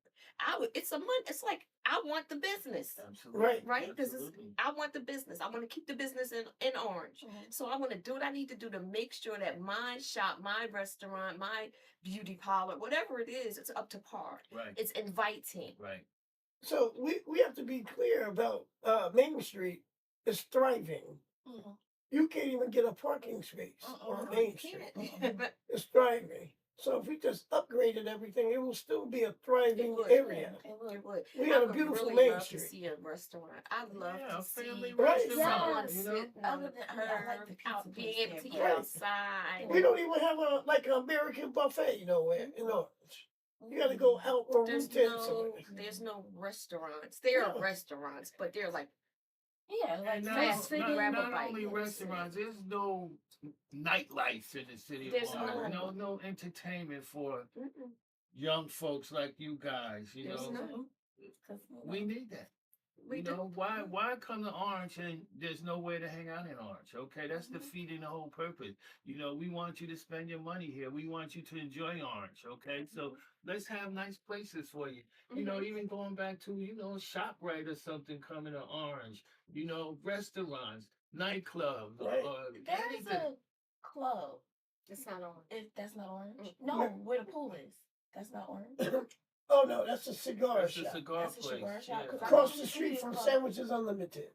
It's a money. It's like I want the business. Absolutely. Right? Because Absolutely. I want the business. I want to keep the business in Orange. Mhm. So I want to do what I need to do to make sure that my shop, my restaurant, my beauty parlor, whatever it is, it's up to par. Right. It's inviting. Right. So we have to be clear about Main Street is thriving. Mhm. You can't even get a parking space on Main You Street. can't. But It's thriving. So if we just upgraded everything, it will still be a thriving would. area. It would. it would. We I got a would beautiful really Main love Street. to see a restaurant. I'd love Yeah, to a see family Right. restaurant, Yes. you know? sitting on Other the than- I mean, I like curb, the pizza out, being place able to there, get Right. outside. We don't even have an American buffet nowhere in Orange. You got to go out on There's Route 10 no, somewhere. there's no restaurants. There are No. restaurants, but they're like Yeah, like And fast food. food, grab a not bite. only restaurants, there's no nightlife in the city There's of Orange. none. No entertainment for Mm-mm. young folks like you guys. You There's know, none. we need that. We You do. know, why come to Orange and there's nowhere to hang out in Orange? Okay, that's defeating the whole purpose. You know, we want you to spend your money here. We want you to enjoy Orange. Okay, so let's have nice places for you. You know, even going back to, you know, ShopRite or something coming to Orange. You know, restaurants, nightclubs, Right. There's anything. a club. It's not on. That's not orange. Mm. No, where the pool is. That's not orange. Oh no, that's a cigar That's a shop. cigar That's a place. cigar shop, yeah. 'cause I Across know the the street City from of Sandwiches Unlimited.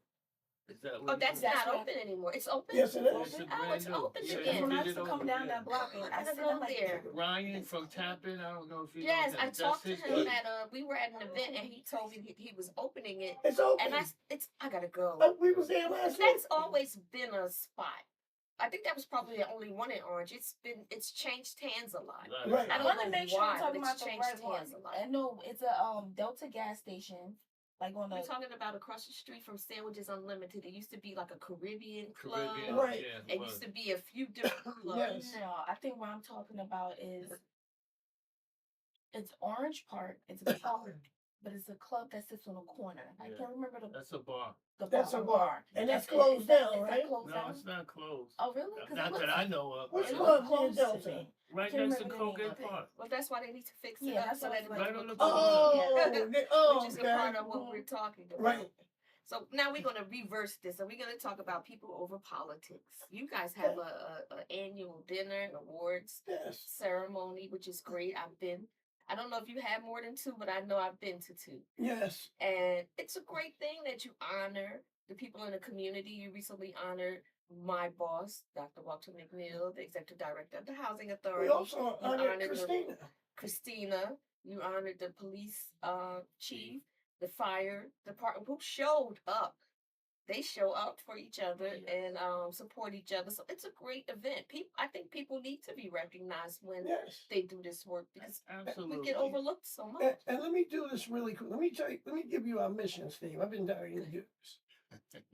Is that what Oh, it that's is? That's not what- open anymore. It's open. Yes, it It's is. a Oh, brand it's new. open Yeah, again. you When I did used it to come over, down yeah. that block, and I gotta sit go there like, there. Ryan from Tappin, I don't know if you Yes, know I him. talked to That's him his at we were at an event and he told me he was opening it, It's open. and I gotta go. Oh, we was there last week. That's always been a spot. I think that was probably the only one in Orange. It's changed hands a lot. Right. I I don't want know to make sure why, I'm talking but about it's the changed right one. hands a lot. I know it's a Delta gas station, like on We're the. talking about across the street from Sandwiches Unlimited. It used to be like a Caribbean club. Caribbean, Right. yeah. It used to be a few different clubs. Yes. No, I think what I'm talking about is it's Orange Park. It's a park, but it's a club that sits on a corner. I Yeah. can't remember That's a bar. That's a bar. And that's Is closed that- down, is that right? closed No, down? it's not closed. Oh, really? 'Cause it Not looks- that I know of. Which it but- club looks close near to Delta? me. Right can't next to remember the name Colgate of it. Park. Well, that's why they need to fix it Yeah, up that's so what that I it was Right like. on the Oh, which is a okay. part of what we're talking about. Right. So now we're going to reverse this, and we're going to talk about people over politics. You guys have a annual dinner and awards Yes. ceremony, which is great. I don't know if you have more than 2, but I know I've been to 2. Yes. And it's a great thing that you honor the people in the community. You recently honored my boss, Dr. Walter McNeil, the executive director of the Housing Authority. We also You honored honored Christina. Christina. You honored the police chief, the fire department, who showed up. They show up for each other and support each other. So it's a great event. I think people need to be recognized when Yes. they do this work because Absolutely. we get overlooked so much. And let me do this really quick. Let me give you our mission, Steve. I've been dying to do this.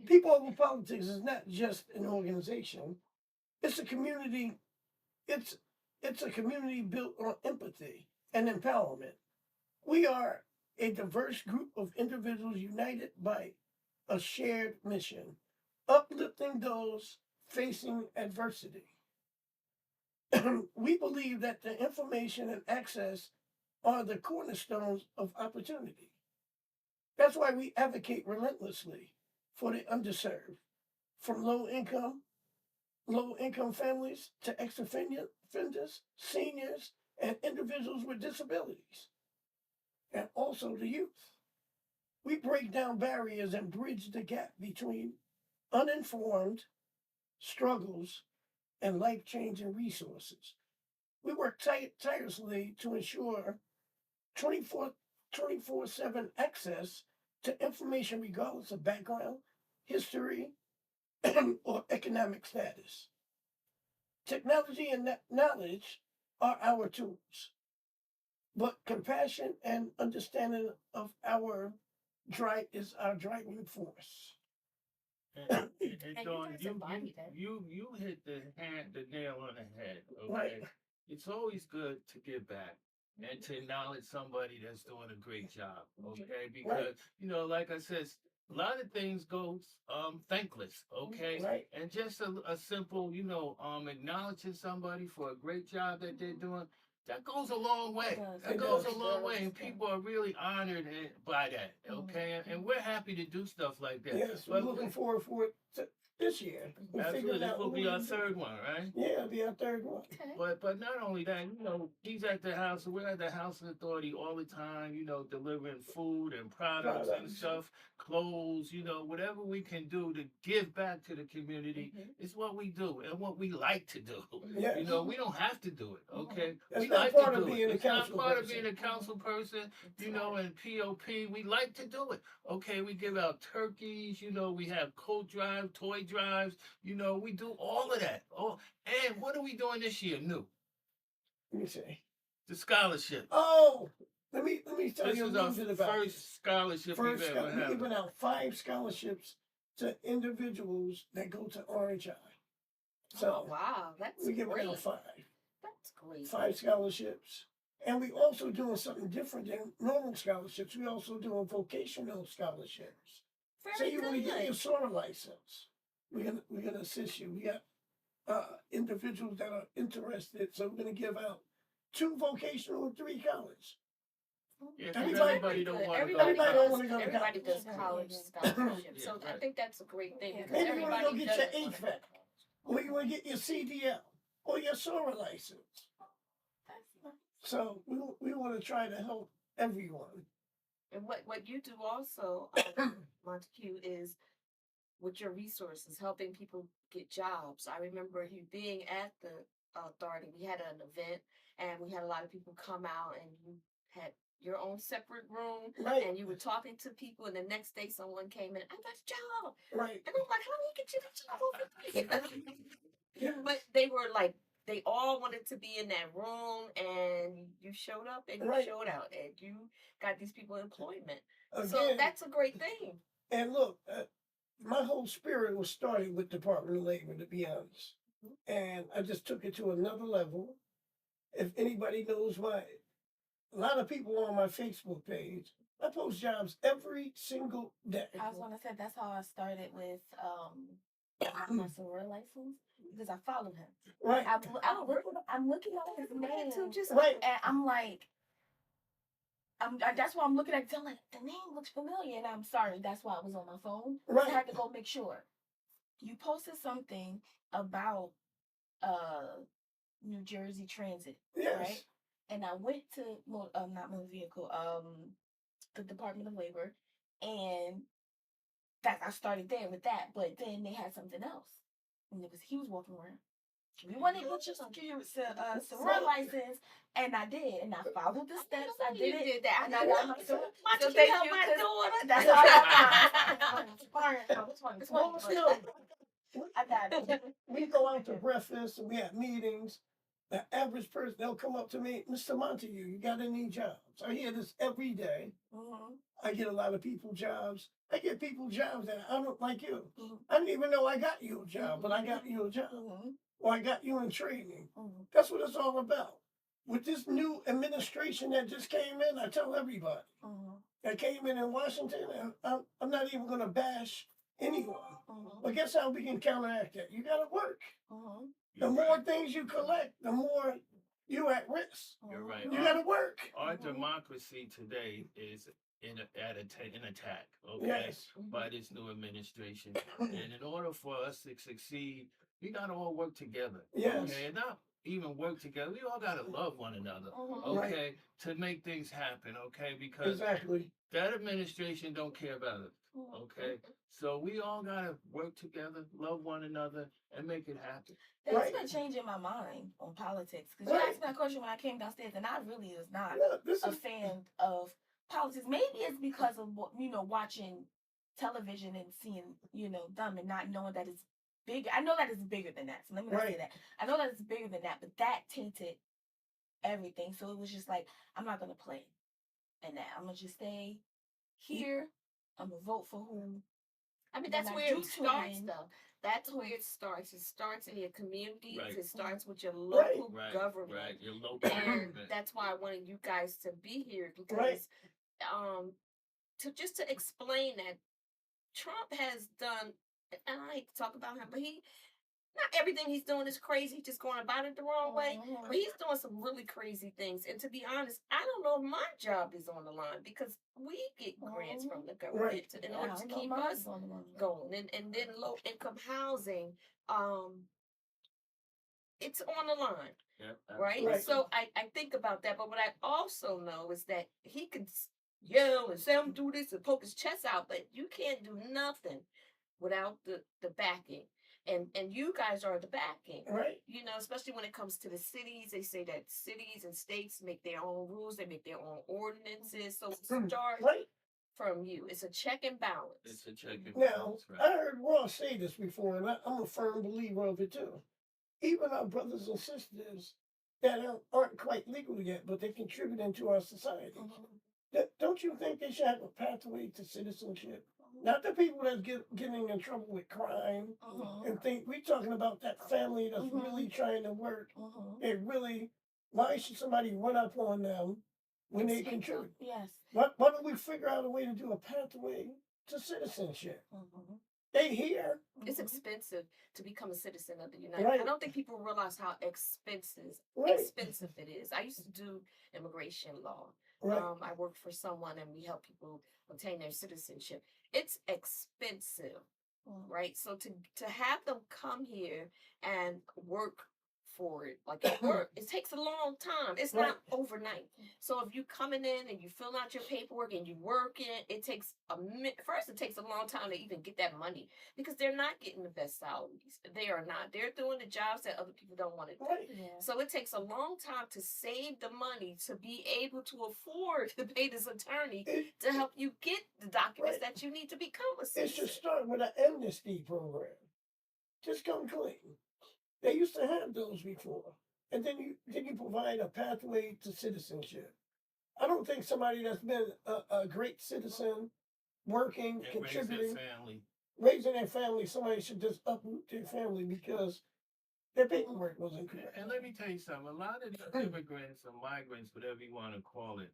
People Over Politics is not just an organization. It's a community. It's a community built on empathy and empowerment. We are a diverse group of individuals united by a shared mission, uplifting those facing adversity. We believe that the information and access are the cornerstones of opportunity. That's why we advocate relentlessly for the underserved, from low income families to ex-offenders, seniors, and individuals with disabilities. and also the youth. We break down barriers and bridge the gap between uninformed struggles and life-changing resources. We work tirelessly to ensure 24/7 access to information regardless of background, history, or economic status. Technology and knowledge are our tools, but compassion and understanding of our drive is our driving force. And And you Dawn, guys embody that. you hit the nail on the head. Okay, Right. it's always good to give back and to acknowledge somebody that's doing a great job. Okay, because like I said, a lot of things go thankless. Okay, Right. and just a simple acknowledging somebody for a great job that they're doing. That goes a long way. does. That It goes does. a long way, It and does. people are really honored by that. Okay, and we're happy to do stuff like that. Yes, we're But looking forward for it this year. We absolutely, figured this out will what be we're our gonna do. third one, right? Yeah, it'll be our third one. Okay. But not only that, he's at the house. We're at the housing authority all the time. Delivering food and products and Products. stuff, clothes. Whatever we can do to give back to the community is what we do and what we like to do. Yes. We don't have to do it. Okay, That's we not like part to of do being it. a It's not council part of person. being a council person. And POP, we like to do it. Okay, we give out turkeys. We have coat drive, toy drives. We do all of that. Oh, and what are we doing this year? New Let me see. the scholarship. Oh, let me tell This you a is little our bit about first this. scholarship First, we've ever we're had. giving out 5 scholarships to individuals that go to Orange Eye. Oh, So wow, that's we're giving great. out 5. That's great. 5 scholarships. And we also doing something different than normal scholarships. We also doing vocational scholarships. So Very you want to get your good. solar license. We're gonna assist you. We got individuals that are interested. So we're gonna give out 2 vocational and 3 college. Yeah, 'cause Everybody- everybody don't want to go to Everybody college. don't wanna go to Everybody college. does college scholarship. Yeah, So I right. think that's a great thing because Maybe you wanna everybody go get your doesn't wanna go to HVAC. college. Or you want to get your CDL or your solar license. That's nice. So we want to try to help everyone. And what you do also, Montague, is with your resources, helping people get jobs. I remember you being at the authority. We had an event and we had a lot of people come out and you had your own separate room Right, and you were talking to people and the next day someone came in, I got a job. right. And I'm like, how do you get you the job over there? Yeah. But they were like, they all wanted to be in that room and you showed up and you Right. showed out and you got these people employment. So Again, that's a great thing. and look, my whole spirit was started with Department of Labor, to be honest. And I just took it to another level. If anybody knows a lot of people on my Facebook page, I post jobs every single day. I was gonna say that's how I started with my solar license because I follow him. Right, I'm looking at his name, So just right. and I'm like, that's why I'm looking at it. I'm like, the name looks familiar, and I'm sorry, that's why I was on my phone. I Right. had to go make sure. You posted something about New Jersey Transit, Yes. right? And I went to not motor vehicle, the Department of Labor, and that I started there with that. But then they had something else, and he was walking around. We wanted to just Soror license, and I did, and I followed the steps. I did you it, did that. and I got my Soror. Montague thank helped you, my 'cause daughter. That's how I got mine. Well, still, I got it. we go out to breakfast and we have meetings. The average person, they'll come up to me, Mr. Montague, you got any jobs? I hear this every day. Mhm. I get a lot of people jobs. I get people jobs that I don't like you. Mhm. I didn't even know I got you a job, but I got you a job. Mhm. Or I got you in training. Mhm. That's what it's all about. With this new administration that just came in, I tell everybody. Mhm. That came in Washington, and I'm not even going to bash anyone. Mhm. But guess how we can counteract that? You got to work. Mhm. The You're more right. things you collect, the more you're at risk. You're right. You got to work. Our democracy today is in attack. Okay. Yes. By this new administration, and in order for us to succeed, we gotta all work together. Yes. Okay, and not even work together. We all gotta love one another, Right. okay, to make things happen, okay? Because Exactly. that administration don't care about us, okay? So we all gotta work together, love one another, and make it happen. That's Right. been changing my mind on politics. Because you Right. asked me that question when I came downstairs, and I really was not Yeah, this a is fan of politics. Maybe it's because of watching television and seeing them and not knowing that it's bigger. I know that it's bigger than that. So let me not say Right. that. I know that it's bigger than that, but that tainted everything. So it was just like, I'm not gonna play in that. I'm gonna just stay here. I'm gonna vote for who. I mean, When that's I where do it starts, tune in- though. That's where it starts. It starts in your communities. Right. It starts with your Right. local Right, government. right, your local And government. that's why I wanted you guys to be here because, Right. to explain that Trump has done, and I hate to talk about him, but not everything he's doing is crazy, just going about it the wrong way. But he's doing some really crazy things. And to be honest, I don't know if my job is on the line because we get grants from the government Right. in order to keep us going. And then low income housing, it's on the line. Yeah, Right? Right. So I think about that. But what I also know is that he can yell and say him do this and poke his chest out, but you can't do nothing without the backing. And you guys are the backing. Right. Especially when it comes to the cities, they say that cities and states make their own rules, they make their own ordinances. So it starts Right. from you. It's a check and balance. It's a check and Now, balance, right? I heard Ross say this before, and I'm a firm believer of it too. Even our brothers and sisters that aren't quite legal yet, but they contribute into our society. Don't you think they should have a pathway to citizenship? Not the people that's getting in trouble with crime and think we're talking about that family that's really trying to work. They really, why should somebody run up on them when they contribute? Yes. Why don't we figure out a way to do a pathway to citizenship? They here. It's expensive to become a citizen of the United. Right. I don't think people realize how expensive Right. it is. I used to do immigration law. Right. I worked for someone and we help people obtain their citizenship. It's expensive, right? So to have them come here and work for it, like at work, it takes a long time. It's Right. not overnight. So if you coming in and you fill out your paperwork and you work it takes first it takes a long time to even get that money because they're not getting the best salaries. They are not. They're doing the jobs that other people don't want to do. Right. Yeah. So it takes a long time to save the money to be able to afford to pay this attorney to help you get the documents that you need to become a It citizen. should start with an amnesty program. Just come clean. They used to have those before, and then you provide a pathway to citizenship. I don't think somebody that's been a great citizen, working, And raise their contributing, family. raising their family, somebody should just uproot their family because their paperwork wasn't correct. And let me tell you something. A lot of these immigrants or migrants, whatever you want to call it,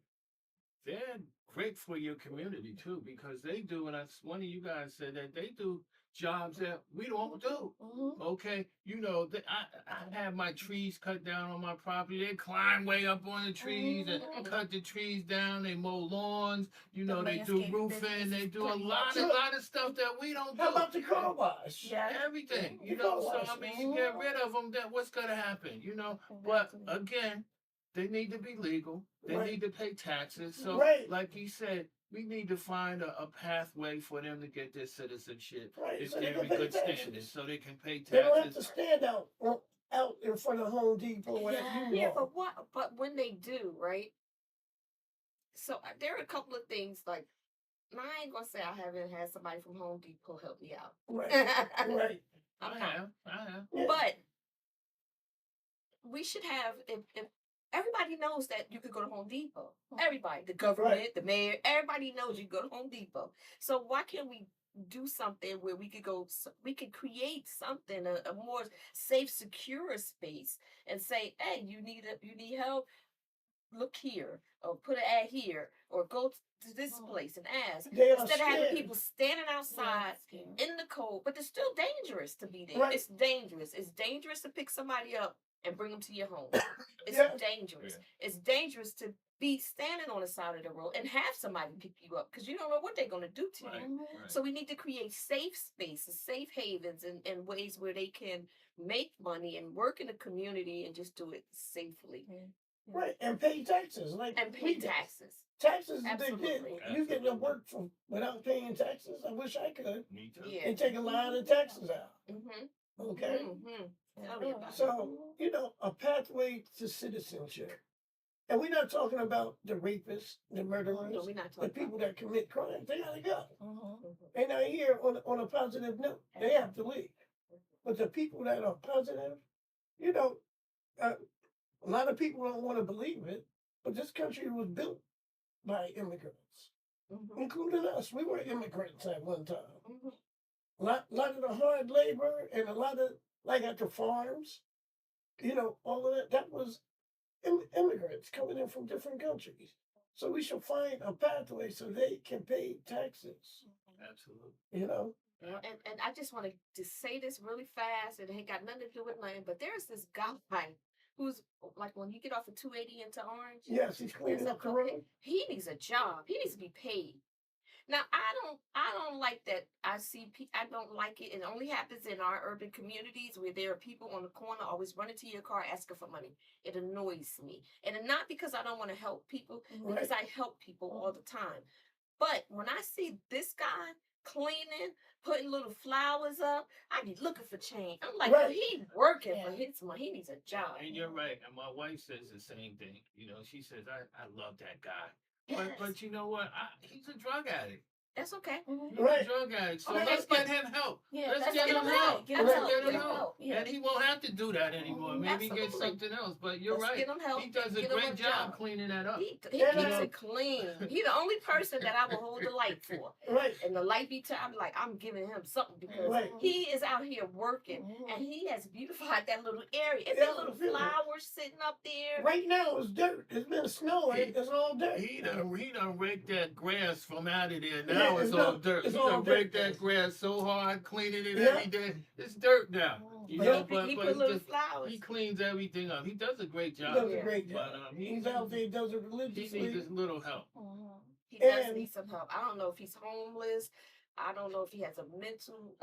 they're great for your community too because they do. And one of you guys said that they do jobs that we don't do. Okay, I have my trees cut down on my property. They climb way up on the trees and cut the trees down. They mow lawns. They do landscape roofing. business They is do a pretty lot much- of stuff that we don't do. How about the car wash? Yeah. Everything, The car So wash. I mean, you get rid of them. Then what's gonna happen? But again, they need to be legal. They Right. need to pay taxes. So, Right. like you said, we need to find a pathway for them to get their citizenship Right, if so they they're can in pay good taxes. standing, so they can pay They don't have to taxes. stand out in front of Home Depot. Yeah, but when they do, right? So there are a couple of things like I ain't gonna say I haven't had somebody from Home Depot help me out. Right. Right. I have. Yeah. But we should have if everybody knows that you could go to Home Depot. Everybody, the government, the mayor, everybody knows you go to Home Depot. So why can't we do something where we could create something, a more safe, secure space and say, hey, you need help? Look here, or put an ad here, or go to this place and ask. They are Instead of having scared. people standing outside in the cold, but it's still dangerous to be there. Right. It's dangerous. It's dangerous to pick somebody up and bring them to your home. It's Yeah. dangerous. It's dangerous to be standing on the side of the road and have somebody pick you up because you don't know what they're going to do to Right, you. right. So we need to create safe spaces, safe havens, and ways where they can make money and work in the community and just do it safely Right, and pay taxes. Like and pay we do. taxes. Taxes is a big deal. Absolutely. You get to work from without paying taxes. I wish I could. Me too. Yeah. And take a lot of taxes out. Mm-hmm. Okay. Mm-hmm. Tell me about it. So, a pathway to citizenship. And we're not talking about the rapists, the murderers, No, we're not the talking people about that commit crimes. They gotta go. Mhm. They're not here on a positive note. They have to leave. But the people that are positive, a lot of people don't want to believe it, but this country was built by immigrants, including us. We were immigrants at one time. A lot of the hard labor and a lot of, like at the farms, all of that was immigrants coming in from different countries. So we should find a pathway so they can pay taxes, Absolutely. And I just want to say this really fast. It ain't got nothing to do with money, but there's this guy who's like when you get off of 280 into Orange. Yes, he's cleaning up the road. He needs a job. He needs to be paid. Now I don't like that. I don't like it. It only happens in our urban communities where there are people on the corner always running to your car asking for money. It annoys me, and not because I don't want to help people, because I help people all the time. But when I see this guy cleaning, putting little flowers up, I be looking for change. I'm like, Right. he working for his money. He needs a job. And you're right. And my wife says the same thing. She says, I love that guy. But you know what? He's a drug addict. That's okay. He's Right. a drug addict. So Okay, let's but- get him help. Yeah, Let's get him help. Get Let's him help. get him Get him help. help. Yeah. And he won't have to do that anymore. Maybe get Absolutely. something else. But you're Let's right. get him help. He does a Get him great a job job. cleaning that up. He Yeah. keeps it clean. He the only person that I will hold the light for. Right. And the light be time, I'm like, I'm giving him something because Right. he is out here working and he has beautified that little area. And Yeah, that little really. flowers sitting up there. Right now it's dirt. It's been snowing. It's all dirt. He done raked that grass from out of there. Yeah, Now it's it's all not- dirt. it's He all done dirt. raked that grass so hard, cleaning it Yeah. every day. It's dirt now. He But put little flowers. he cleans everything up. He does a great He job. does a Yeah. great job. But He's out there, does it He religiously. needs his little help. He does And- need some help. I don't know if he's homeless. I don't know if he has a mental.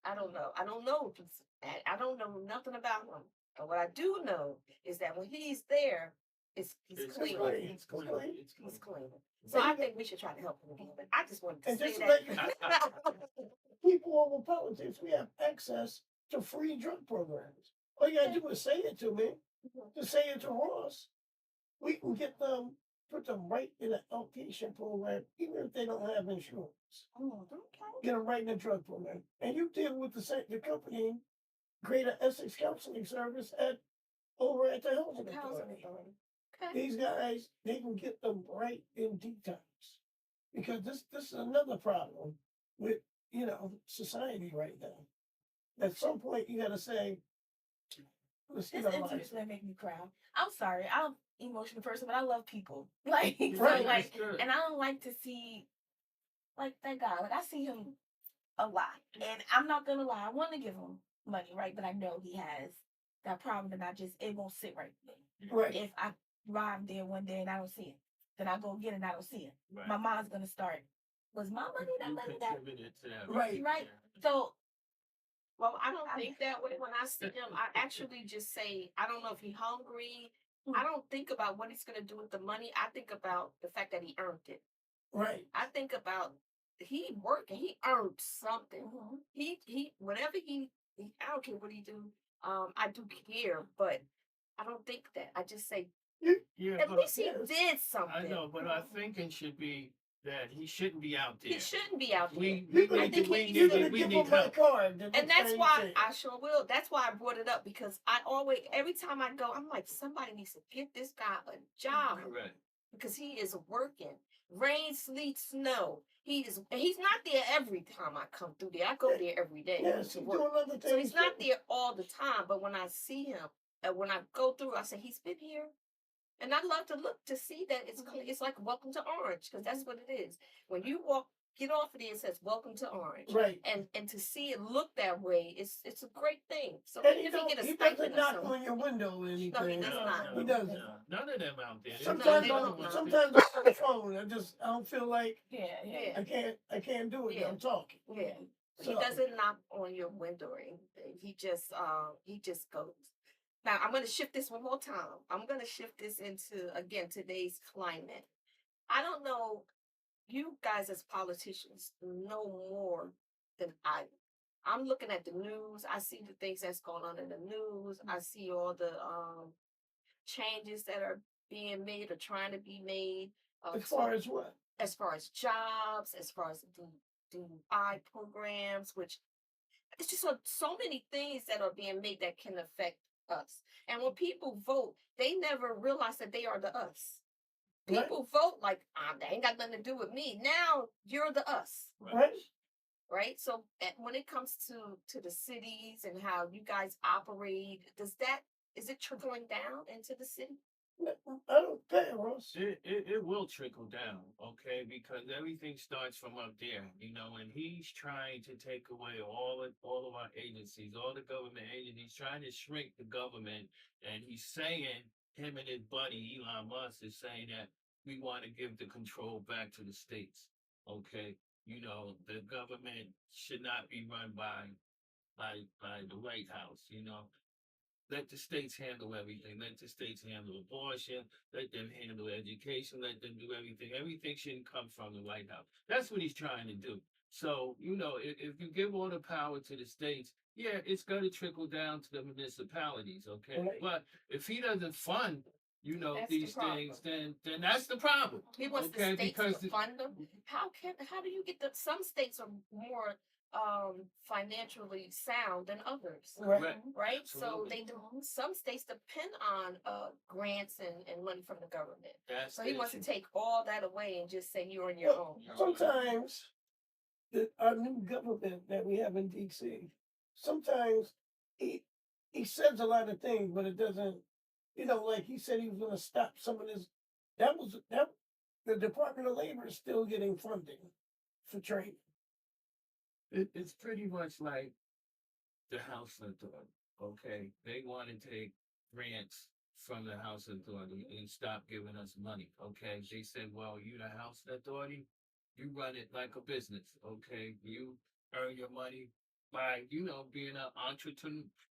I don't know. I don't know if he's. I don't know nothing about him. But what I do know is that when he's there, he's clean. clean. It's clean. clean. It's clean. He's clean. So I think we should try to help him again. But I just wanted to And say just to that. let people over politics, we have access to free drug programs. All you gotta do is say it to me, just say it to Ross. We can get them, put them right in an outpatient program, even if they don't have insurance. Get them right in the drug program. And you deal with the company, Greater Essex Counseling Service over at the housing authority. Okay. These guys, they can get them right in detox. Because this is another problem with, society right now. At some point you gotta say, let's This get our lives. interview that make me cry. I'm sorry. I'm an emotional person, but I love people. Like, so, Right. like, That's good. and I don't like to see, like, that guy. Like, I see him a lot. And I'm not gonna lie, I want to give him money, right? But I know he has that problem, and it won't sit right with me. Right. If I ride there one day and I don't see it, then I go get it and I don't see it. Right. My mind's gonna start. Was my money that You money that? contributed to that. Right. Right. So Well, I don't think that way. When I see him, I actually just say, I don't know if he's hungry. I don't think about what he's gonna do with the money. I think about the fact that he earned it. Right. I think about he working. He earned something. He whatever he I don't care what he do. I do care, but I don't think that. I just say Yeah, at but least he yes. did something. I know, but our thinking should be that he shouldn't be out there. He shouldn't be out there. We You're gonna need think to, we he's You're need, gonna we give need them my help. card. And that's why I sure will. That's why I brought it up because I always, every time I go, I'm like, somebody needs to give this guy a job Correct. because he is working. Rain, sleet, snow. He's not there every time I come through there. I go there every day Yes, to he's work. doing other things. So he's not too. there all the time. But when I see him, and when I go through, I say he's been here. And I love to look to see that it's clean. It's like welcome to Orange because that's what it is. When you walk get off of there, it says "Welcome to Orange," Right. and to see it look that way, it's a great thing. So And even if you get a he stipend doesn't or knock something, on your window or anything. does not. He doesn't. None of them out there. Sometimes, they don't. sometimes I'm on the phone. I don't feel like Yeah. I can't do it. Yeah. I'm talking. Yeah. He So, doesn't knock on your window or anything. He just goes. Now I'm gonna shift this one more time. I'm gonna shift this into again today's climate. I don't know, you guys as politicians know more than I do. I'm looking at the news. I see the things that's going on in the news. I see all the changes that are being made or trying to be made. as far as what? As far as jobs, as far as the DEI programs, which it's just so many things that are being made that can affect us. And when people vote, they never realize that they are the us. Right. People vote like, they ain't got nothing to do with me. Now you're the us, Right. right? So when it comes to the cities and how you guys operate, is it trickling down into the city? I don't pay, Ross. It will trickle down, okay, because everything starts from up there, and he's trying to take away all of our agencies, all the government agencies, trying to shrink the government, and he's saying, him and his buddy Elon Musk is saying that we want to give the control back to the states, okay? The government should not be run by the White House. Let the states handle everything. Let the states handle abortion. Let them handle education. Let them do everything. Everything shouldn't come from the White House. That's what he's trying to do. So, if you give all the power to the states, yeah, it's going to trickle down to the municipalities, okay? Right. But if he doesn't fund, That's these the problem. things, then that's the problem. He wants Okay, the states because to fund them. How do you get some states are more financially sound than others, Right. right? So Absolutely. some states depend on grants and money from the government. That's So he the wants to issue. take all that away and just say you're on your Well, own. sometimes our new government that we have in DC, sometimes he says a lot of things, but it doesn't. Like he said he was going to stop some of this. That the Department of Labor is still getting funding for training. It's pretty much like the House Authority, okay? They want to take grants from the House Authority and stop giving us money, okay? They said, well, you the House Authority, you run it like a business, okay? You earn your money by, being an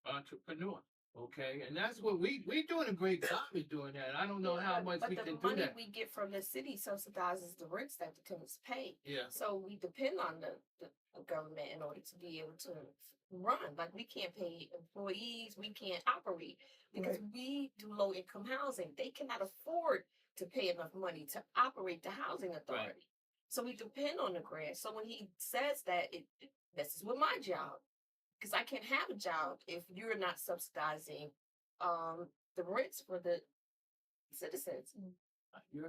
entrepreneur, okay? And that's what we're doing a great job at doing that. I don't know how much but we the can do money that. we get from the city subsidizes the rents that the tenants pay. Yeah. So we depend on the government in order to be able to run. Like we can't pay employees, we can't operate because Right. we do low income housing. They cannot afford to pay enough money to operate the housing authority. So we depend on the grant. So when he says that, it messes with my job because I can't have a job if you're not subsidizing the rents for the citizens.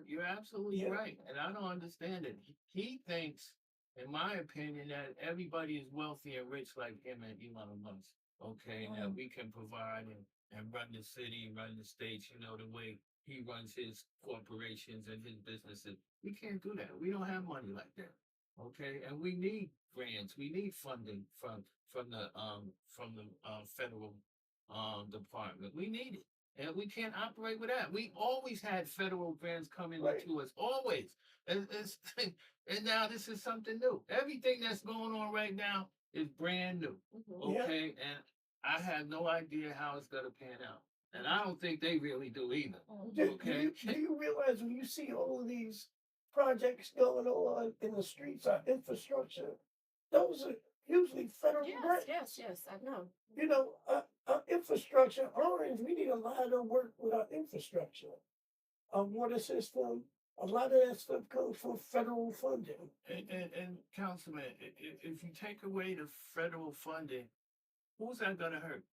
You're absolutely Yeah. right, and I don't understand it. He thinks, in my opinion, that everybody is wealthy and rich like him and Elon Musk. Okay, and that we can provide and run the city and run the states, the way he runs his corporations and his businesses. We can't do that. We don't have money like that. Okay, and we need grants. We need funding from the federal department. We need it. And we can't operate with that. We always had federal grants coming Right. to us, always. And now this is something new. Everything that's going on right now is brand new. Yeah. Okay, and I have no idea how it's gonna pan out, and I don't think they really do either. Okay. Do you realize when you see all of these projects going on in the streets, our infrastructure, those are usually federal grants. Yes, I know. Our infrastructure, Orange, we need a lot of work with our infrastructure. Our water system, a lot of that stuff comes from federal funding. And Councilman, if you take away the federal funding, who's that gonna hurt?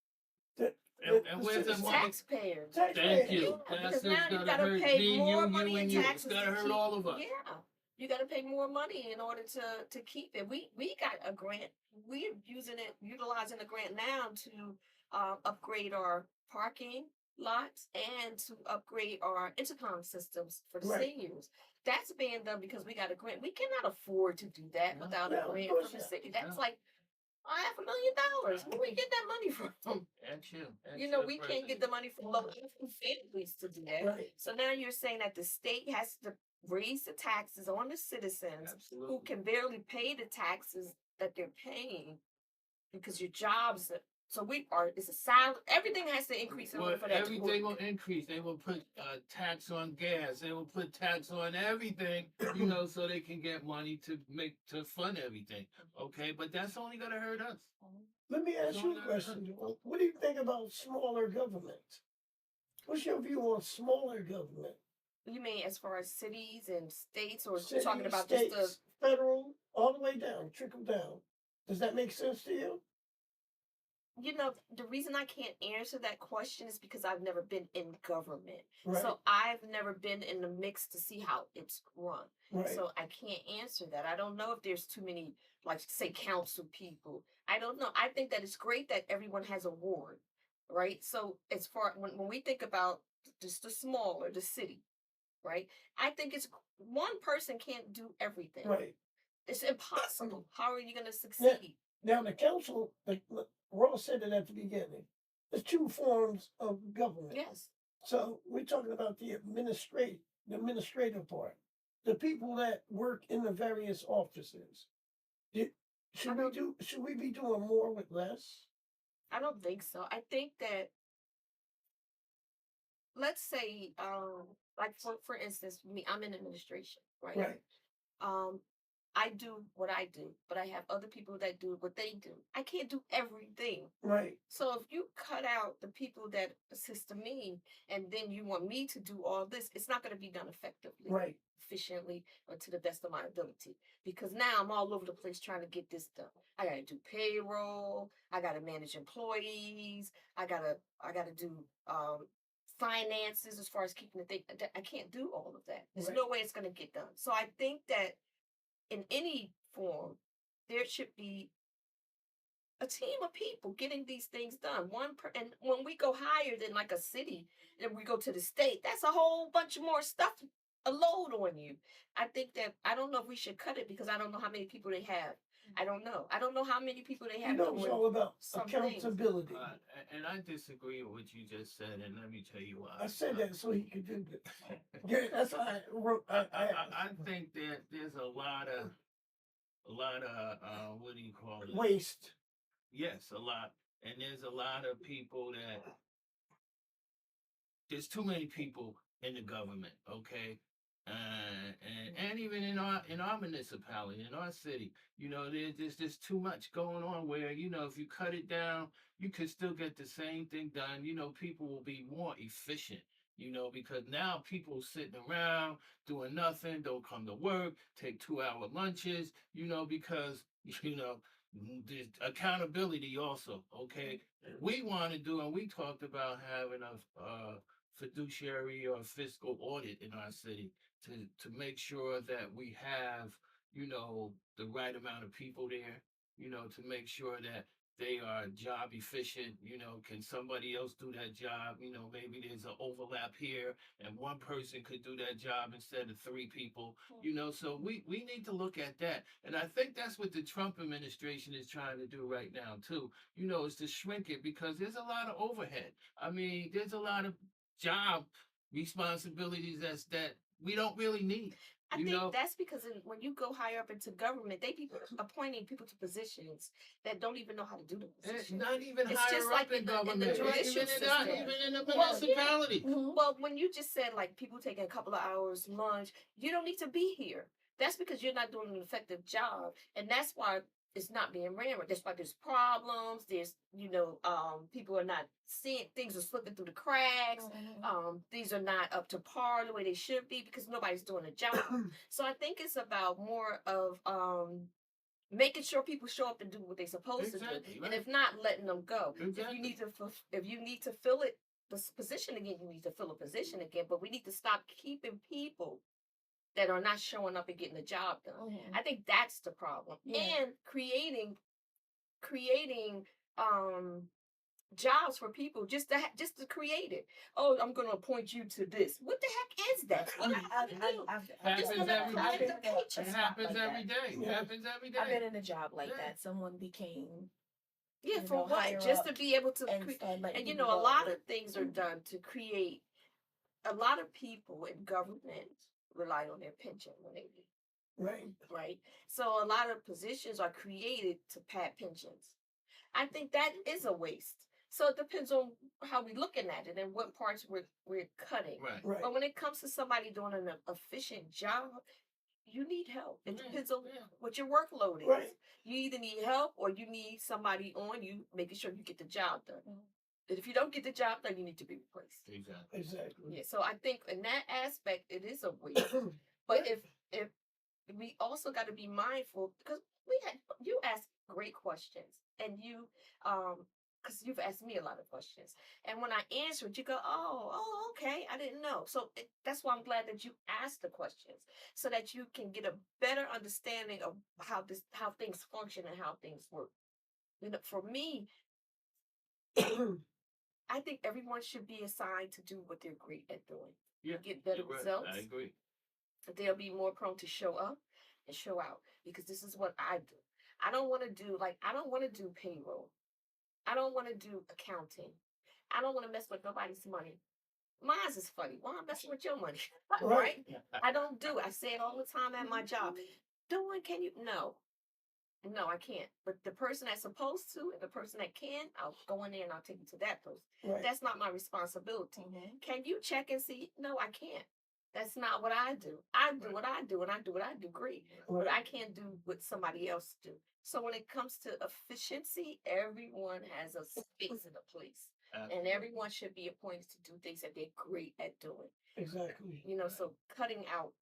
The- And where's the citizens- money? Taxpayers. Thank you. Yeah, That's because now you gonna gotta hurt pay me, more you, money in and you. It's taxes gonna to hurt keep- all of us. Yeah, you got to pay more money in order to keep it. We got a grant. We're utilizing a grant now to upgrade our parking lots and to upgrade our intercom systems for the Right. seniors. that's being done because we got a grant. We cannot afford to do that No. without No, a of grant course from the not. city. That's No. like $500,000. Where we get that money from? Ask you. You know, we can't get the money from low income families to do that. Right. So now you're saying that the state has to raise the taxes on the citizens who Absolutely. can barely pay the taxes that they're paying because your jobs. So it's a silent. Everything has to increase in Well, order for that to everything will work. increase. They will put tax on gas. They will put tax on everything, so they can get money to fund everything. Okay, but that's only gonna hurt us. Let me ask you a question. What do you think about smaller government? What's your view on smaller government? You mean as far as cities and states, or Cities, talking about states, just federal, all the way down, trickle down. Does that make sense to you? the reason I can't answer that question is because I've never been in government. Right. So I've never been in the mix to see how it's run. Right. So I can't answer that. I don't know if there's too many, like, say, council people. I don't know. I think that it's great that everyone has a ward, right? So as far when we think about just the smaller, the city, right? I think it's one person can't do everything. Right. It's impossible. How are you going to succeed? Now the council, like Ross said it at the beginning, there's two forms of government. Yes. So we're talking about the administrative part, the people that work in the various offices. Should we be doing more with less? I don't think so. I think that, let's say, like for instance, me, I'm in administration, right? Right. I do what I do, but I have other people that do what they do. I can't do everything. Right. So if you cut out the people that assist me, and then you want me to do all this, it's not going to be done effectively, Right. efficiently, or to the best of my ability. Because now I'm all over the place trying to get this done. I got to do payroll. I got to manage employees. I gotta do finances as far as keeping the thing. I can't do all of that. There's Right. no way it's going to get done. So I think that in any form, there should be a team of people getting these things done. And when we go higher than like a city, and we go to the state, that's a whole bunch more stuff, a load on you. I think that I don't know if we should cut it because I don't know how many people they have. I don't know. I don't know how many people they have. It's all about some things. accountability. And I disagree with what you just said, and let me tell you why. I said that so he could do that. Yeah, that's why I wrote. I think that there's a lot of what do you call it? Waste. Yes, a lot. And there's a lot of people there's too many people in the government, okay? And even in our municipality, in our city, there's just too much going on where, if you cut it down, you could still get the same thing done. People will be more efficient, because now people sitting around doing nothing, don't come to work, take 2-hour lunches, because, there's accountability also, okay? We want to do, and we talked about having a fiduciary or fiscal audit in our city to make sure that we have, the right amount of people there, to make sure that they are job efficient, can somebody else do that job? Maybe there's an overlap here and one person could do that job instead of 3 people, so we need to look at that. And I think that's what the Trump administration is trying to do right now too, is to shrink it because there's a lot of overhead. I mean, there's a lot of job responsibilities that we don't really need. I think that's because when you go higher up into government, they be appointing people to positions that don't even know how to do the It's position. not even It's higher just up like in in the government. judicial Not system. even in the Well, yeah. municipality. Well, when you just said like people taking a couple of hours lunch, you don't need to be here. That's because you're not doing an effective job, and that's why it's not being ran. That's why there's problems. There's people are not seeing, things are slipping through the cracks. These are not up to par the way they should be because nobody's doing a job. So I think it's about more of making sure people show up and do what they're supposed to do, Exactly, and right. if not, letting them go. Exactly. If you need to fill it, this position again, you need to fill a position again. But we need to stop keeping people that are not showing up and getting the job done. I think that's the problem. Yeah. And creating jobs for people just to just to create it. Oh, I'm going to appoint you to this. What the heck is that? What do I have to do? I'm just Happens going to every collect day. the paycheck. It happens like every that. day. It Yeah. happens every day. I've been in a job like Yeah. that. Someone became Yeah, you for know, what? higher Just up to be able to and create. start letting And you people know, a go. lot of things are done to create. A lot of people in government rely on their pension when they leave, Right. right? So a lot of positions are created to pad pensions. I think that is a waste. So it depends on how we're looking at it and what parts we're cutting. Right. Right. But when it comes to somebody doing an efficient job, you need help. It Yeah, depends on yeah. what your workload is. Right. You either need help or you need somebody on you making sure you get the job done. Mhm. And if you don't get the job done, you need to be replaced. Exactly. Exactly. Yeah, so I think in that aspect, it is a waste. But if we also got to be mindful because you ask great questions and you because you've asked me a lot of questions, and when I answered, you go, oh, okay, I didn't know. So that's why I'm glad that you asked the questions so that you can get a better understanding of how things function and how things work. You know, for me, I think everyone should be assigned to do what they're great at doing. Yeah. Get better You're right. results. I agree. They'll be more prone to show up and show out because this is what I do. I don't want to do payroll. I don't want to do accounting. I don't want to mess with nobody's money. Mine's is funny. Why I'm messing with your money? Right? I don't do it. I say it all the time at my job. Doing, can you? No, I can't. But the person that's supposed to and the person that can, I'll go in there and I'll take it to that person. Right. That's not my responsibility. Mhm. Can you check and see? No, I can't. That's not what I do. I do what I do, and I do what I do great. But I can't do what somebody else do. So when it comes to efficiency, everyone has a space in a place, and everyone should be appointed to do things that they're great at doing. Exactly. You know, so cutting out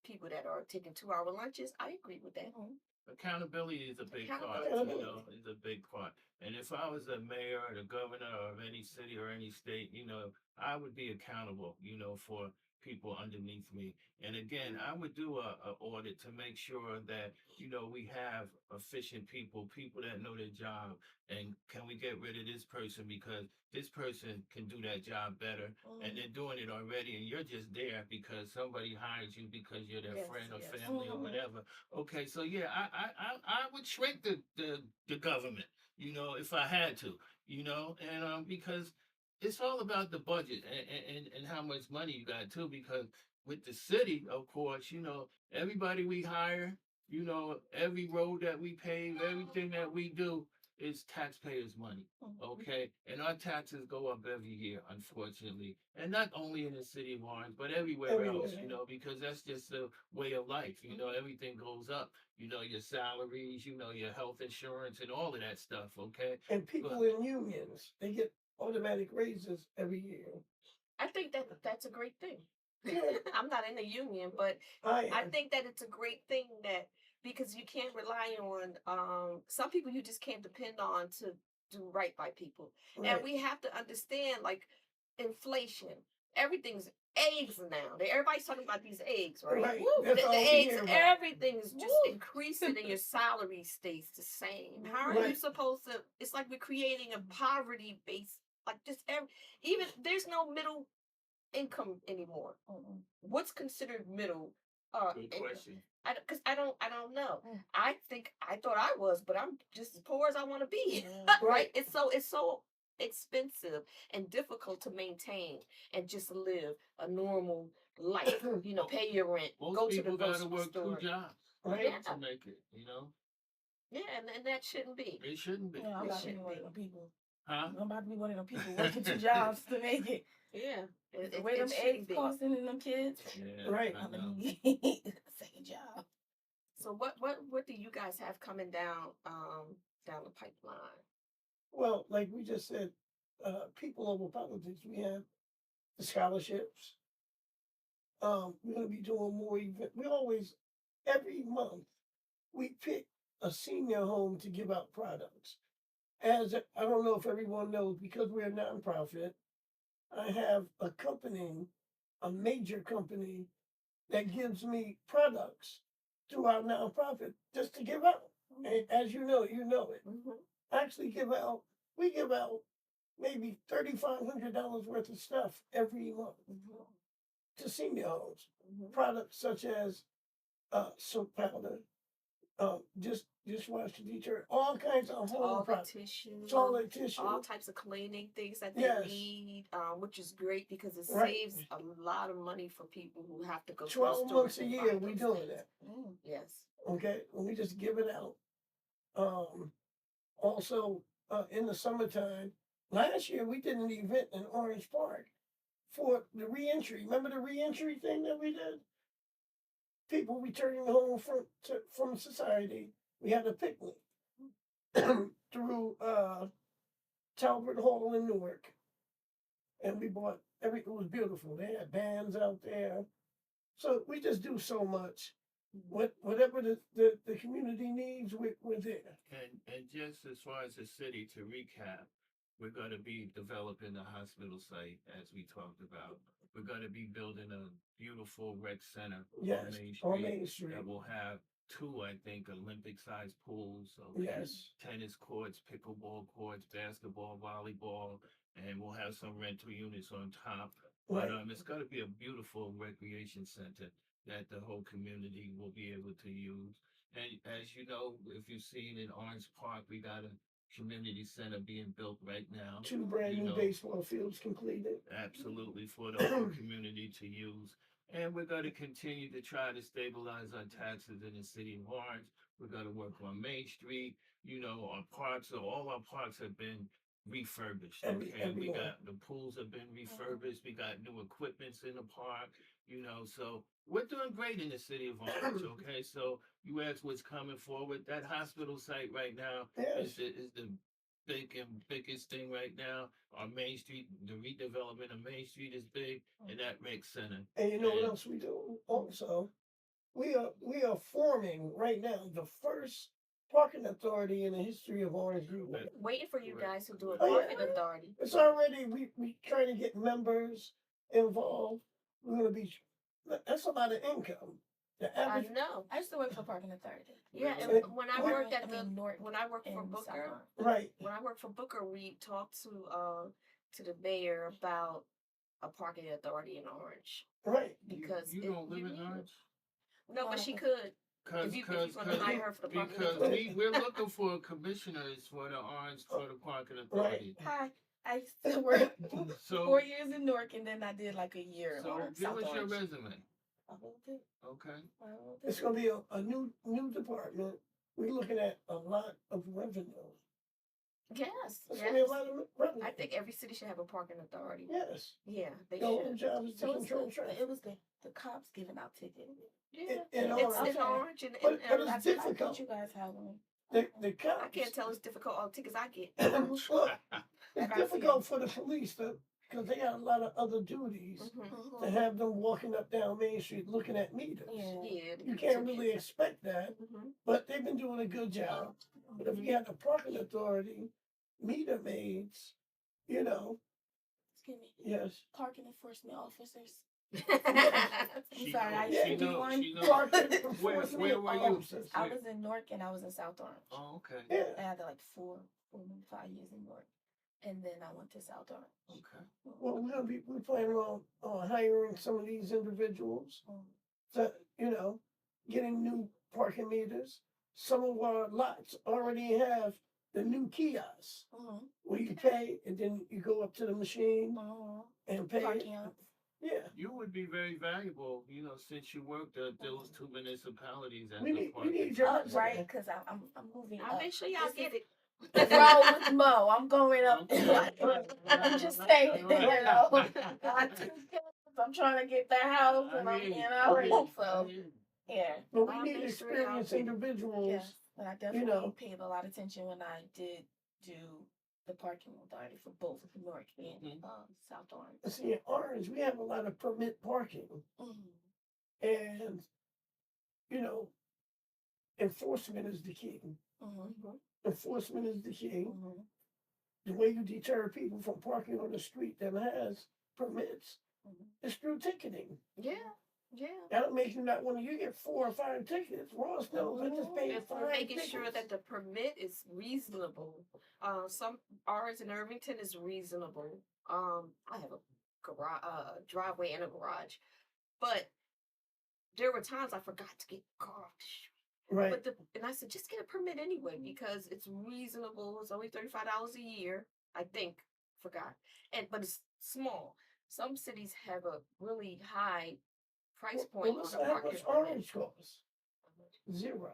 people that are taking 2-hour lunches, I agree with that. Accountability is a big part, Accountability. you know, is a big part. And if I was a mayor or the governor of any city or any state, you know, I would be accountable, you know, for people underneath me. And again, I would do a audit to make sure that, you know, we have efficient people, people that know their job. And can we get rid of this person because this person can do that job better and they're doing it already and you're just there because somebody hired you because you're their Yes, friend or yes. family or whatever. Okay, so yeah, I would shrink the government, you know, if I had to, you know, and because it's all about the budget and how much money you got too. Because with the city, of course, you know, everybody we hire, you know, every road that we pave, everything that we do is taxpayers' money. Okay, and our taxes go up every year, unfortunately, and not only in the city of Orange, but everywhere else, you know, because that's just the way of life. You know, everything goes up. You know, your salaries, you know, your health insurance, and all of that stuff. Okay, And people in unions, they get automatic raises every year. I think that that's a great thing. I'm not in the union, but I I am. think that it's a great thing that because you can't rely on some people you just can't depend on to do right by people. And Right. we have to understand like inflation. Everything's eggs now. Everybody's talking about these eggs, right? Right. Woo, That's the all we eggs, hear about. everything's just increasing and your salary stays the same. How are you Right. supposed to it's like we're creating a poverty base like just even there's no middle income anymore. What's considered middle good income? question. Because I don't know. I thought I was, but I'm just as poor as I want to be. Right? It's so expensive and difficult to maintain and just live a normal life. You know, pay your rent, Most go to the people gotta grocery work store. 2 jobs Right. Yeah, to make it, you know. yeah, and that shouldn't be. It shouldn't be. Yeah, I'm It about to be shouldn't one be. of them people. Huh? I'm about to be one of them people working 2 jobs to make it. Yeah, The way them shouldn't eggs be. costing and them kids, Yeah, Right. I I'm know. gonna need a second job. So what do you guys have coming down the pipeline? Well, like we just said, people over politics. We have the scholarships. We're gonna be doing more event. We always every month we pick a senior home to give out products. As I don't know if everyone knows, because we're a nonprofit, I have a company, a major company that gives me products through our nonprofit just to give out. And as you know it. Mm-hmm. Actually we give out maybe $3,500 worth of stuff every month to senior homes. Products such as soap powder, dishwasher detergent, all kinds of home All the products, tissue, toilet tissue. all types of cleaning things that they Yes. need, which is great because it Right. saves a lot of money for people who have to go to the 12 store months a to year buy we those doing things. that. Yes. Okay, and we just give it out. Also, in the summertime, last year we did an event in Orange Park for the reentry. Remember the reentry thing that we did? People returning home from society. We had a picnic through Talbot Hall in Newark, and we bought it was beautiful. They had bands out there, so we just do so much. Whatever the community needs, we're there. And just as far as the city, to recap, we're going to be developing a hospital site, as we talked about. We're going to be building a beautiful rec center Yes, on Main on Main Street. that will have two, I think, Olympic-sized pools, Yes. tennis courts, pickleball courts, basketball, volleyball, and we'll have some rental units on top. But Right. it's going to be a beautiful recreation center that the whole community will be able to use. And as you know, if you've seen in Orange Park, we got a community center being built right now. 2 brand You new know, baseball fields completed. absolutely for the whole community to use. And we're going to continue to try to stabilize our taxes in the city of Orange. We're going to work on Main Street. You know, our parks, all our parks have been refurbished. Okay, we Everywhere. got the pools have been refurbished. We got new equipments in the park. You know, so we're doing great in the city of Orange. Okay, so you ask what's coming forward. That hospital site right now Yes. is the big and biggest thing right now. Our Main Street, the redevelopment of Main Street is big, and that rec center. And you know what else we do? Also, we are forming right now the first parking authority in the history of Orange Green. Waiting for you guys to do a Oh, yeah. parking authority. It's already we trying to get members involved. We're gonna be that's a lot of income. The I average know. I used to work for Parking Authority. Yeah, Really? and when I When- worked at North when I worked for and South Booker, Orange. right. when I worked for Booker, we talked to the mayor about a parking authority in Orange Right. because you don't live in Orange. No, but she could. If you're gonna hire her for the parking because authority. we're looking for commissioners for the Orange for the parking authority. Hi. I used to work So 4 years in Newark, and then I did like a year so on give South us your Orange. resume. I will do. Okay. I will do. It's gonna be a new department. We're looking at a lot of revenue. Yes. It's gonna be a lot of revenue. I think every city should have a parking authority. Yes. Yeah, they The whole should. job is to So it's control the, traffic. it was the cops giving out tickets. Yeah. in It's Orange. in Orange and, But it's and I thought difficult. you guys have one. The cops. I can't tell it's difficult all the tickets I get. Well, it's Like I see difficult for the police because they got a lot of other duties Mhm. to have them walking up down Main Street looking at meters. Yeah. Yeah. You can't really expect that, Mhm. but they've been doing a good job. But if you had a parking authority, meter maids, you know, Excuse me. yes. Parking enforcement officers. Mm-hmm. I'm sorry, I Yeah, used to be one. She knows. Parking Where enforcement were you? officers. I was in Newark and I was in South Orange. Oh, okay. Yeah. I had like 5 years in Newark, and then I went to South Orange. Okay. Well, we're planning on hiring some of these individuals to, getting new parking meters. Some of our lots already have the new kiosks where you pay and then you go up to the machine and pay. Parking lots. Yeah. You would be very valuable, since you worked at those two municipalities as We a need parking. your Up, resume. right? Because I'm moving I'll up. make sure y'all This get is it. Roll with Mo. I'm going up. Okay. I'm just saying, you know. Right. I have 2 kids. I'm trying to get the house, and I'm, so yeah. But we I'll need make sure y'all experienced get it. individuals. Yes, and I definitely paid a lot of attention when I did do the parking authority for both Newark and South Orange. See, in Orange, we have a lot of permit parking. And, enforcement is the key. Enforcement is the key. The way you deter people from parking on the street that has permits is through ticketing. Yeah. Yeah. That'll make you not want to. You get 4 or 5 tickets. Ross knows. I just paid If 5 we're making tickets. sure that the permit is reasonable. Some ours in Irvington is reasonable. I have a garage, driveway and a garage, but there were times I forgot to get the car off the street. Right. But and I said, just get a permit anyway because it's reasonable. It's only $35 a year, I think. Forgot, but it's small. Some cities have a really high price point Well, on listen, a how parking much permit. Orange costs? 0.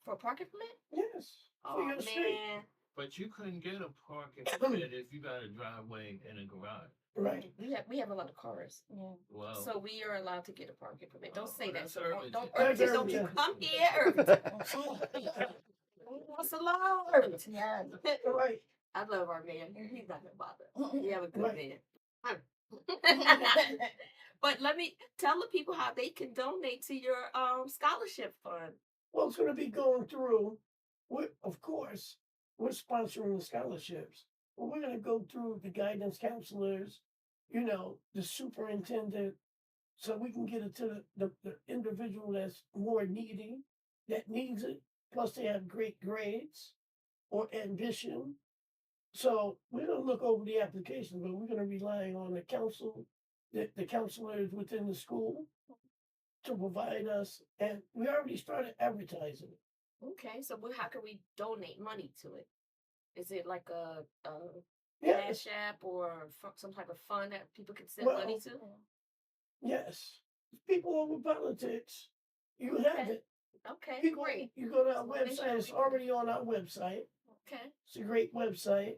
For a parking permit? Yes. Oh For your street. man, But you couldn't get a parking permit if you got a driveway and a garage. Right. we have a lot of cars, Well, so we are allowed to get a parking permit. Don't say that. that's So Irvington. don't That's Irvington, don't you Irvington. come here, Irvington. What's the law, Irvington? Right. I love our mayor. He's not gonna bother. We have a good Right. mayor. But let me tell the people how they can donate to your scholarship fund. Well, it's going to be going through. Of course, we're sponsoring the scholarships, but we're going to go through the guidance counselors, the superintendent, so we can get it to the individual that's more needy, that needs it. Plus, they have great grades or ambition. So we're going to look over the application, but we're going to rely on the council, the counselors within the school to provide us, and we already started advertising. Okay, so how can we donate money to it? Is it like a Yes, Cash App or some type of fund that people can send money to? yes. People over politics, you have Okay. it. Okay, People, great. you go to our So make sure website. It's we- already on our website. Okay. It's a great website,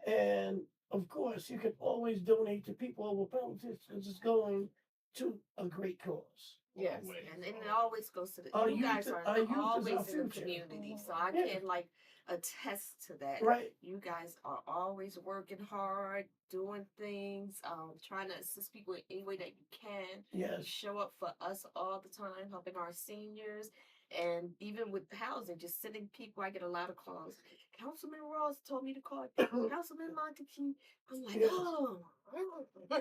and of course, you can always donate to people over politics because it's going to a great cause. Yes, Always, and it always. always goes to the. Our You youth- guys are our youth is our always in the future. community, so I Yeah. can attest to that. Right. You guys are always working hard, doing things, trying to assist people in any way that you can. You Yes. show up for us all the time, helping our seniors, and even with housing, just sending people. I get a lot of calls. Councilman Ross told me to call Councilman Montague. I'm like, Yes. oh,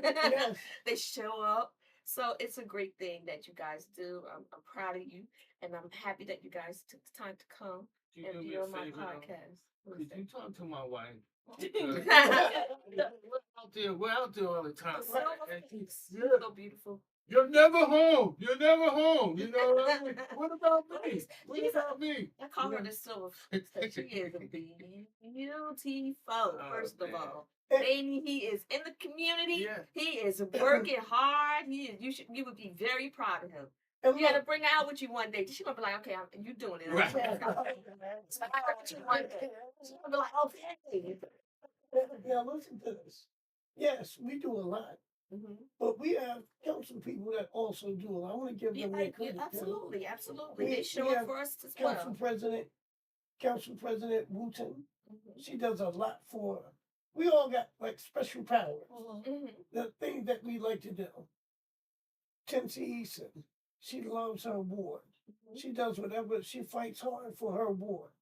Yes. they show up. So it's a great thing that you guys do. I'm proud of you, and I'm happy that you guys took the time to come Can you and do me be a on my favor, though? podcast. What is Could you talk to my wife? that? We're out there all the time. So Yeah. so beautiful. You're never home. You're never home. You know what I mean? What about me? What She's about me? I call her the silver fox. She is beautiful, first of man. all. Baby, he is in the community. Yeah. He is working hard. You would be very proud of him. And You gotta look, bring her out with you one day. She's gonna be like, okay, you doing it. Right. So I heard you one day. She's gonna be like, okay. now listen to this. Yes, we do a lot, Mm-hmm. but we have council people that also do a lot. I want to give them their credit. too. Absolutely, absolutely. We- They we show up have for us as Council well. President Wooten. Mhm. She does a lot for. We all got like special powers. Mhm. The things that we like to do. Tennessee Eason, she loves her ward. She does whatever. She fights hard for her ward.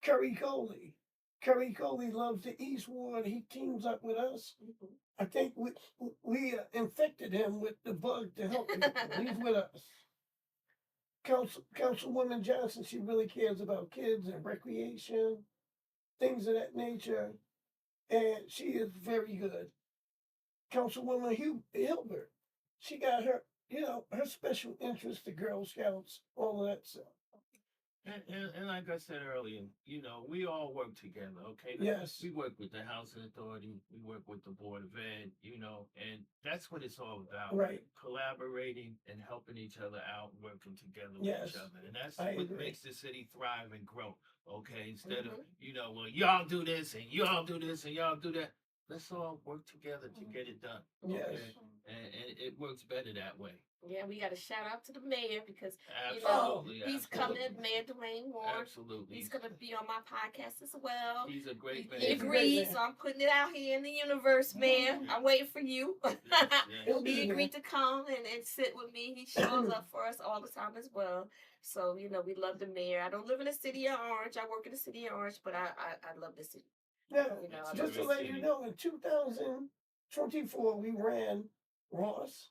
Kerry Coley. Kerry Coley loves the East Ward. He teams up with us. Mhm. I think we infected him with the bug to help him. He's with us. Councilwoman Johnson, she really cares about kids and recreation, things of that nature, and she is very good. Councilwoman Hilbert, she got her, her special interest, the Girl Scouts, all of that stuff. And like I said earlier, we all work together, okay? Yes. We work with the Housing Authority, we work with the Board of Ed, and that's what it's all about. Right. Collaborating and helping each other out, working together with Yes, each other. And that's I what agree. makes the city thrive and grow, okay? Instead of, well, y'all do this and y'all do this and y'all do that. Let's all work together to get it done. Yes. Okay? And it works better that way. Yeah, we got to shout out to the mayor because Absolutely. he's coming, Mayor Dwayne Ward. Absolutely. He's gonna be on my podcast as well. He's a great man. He He's a great agreed, man. so I'm putting it out here in the universe, man. I'm waiting for you. He'll be He there. agreed to come and sit with me. He shows up for us all the time as well. So, we love the mayor. I don't live in the city of Orange. I work in the city of Orange, but I love the city. Now, I just to love let the you city. know, in 2024, we ran Ross,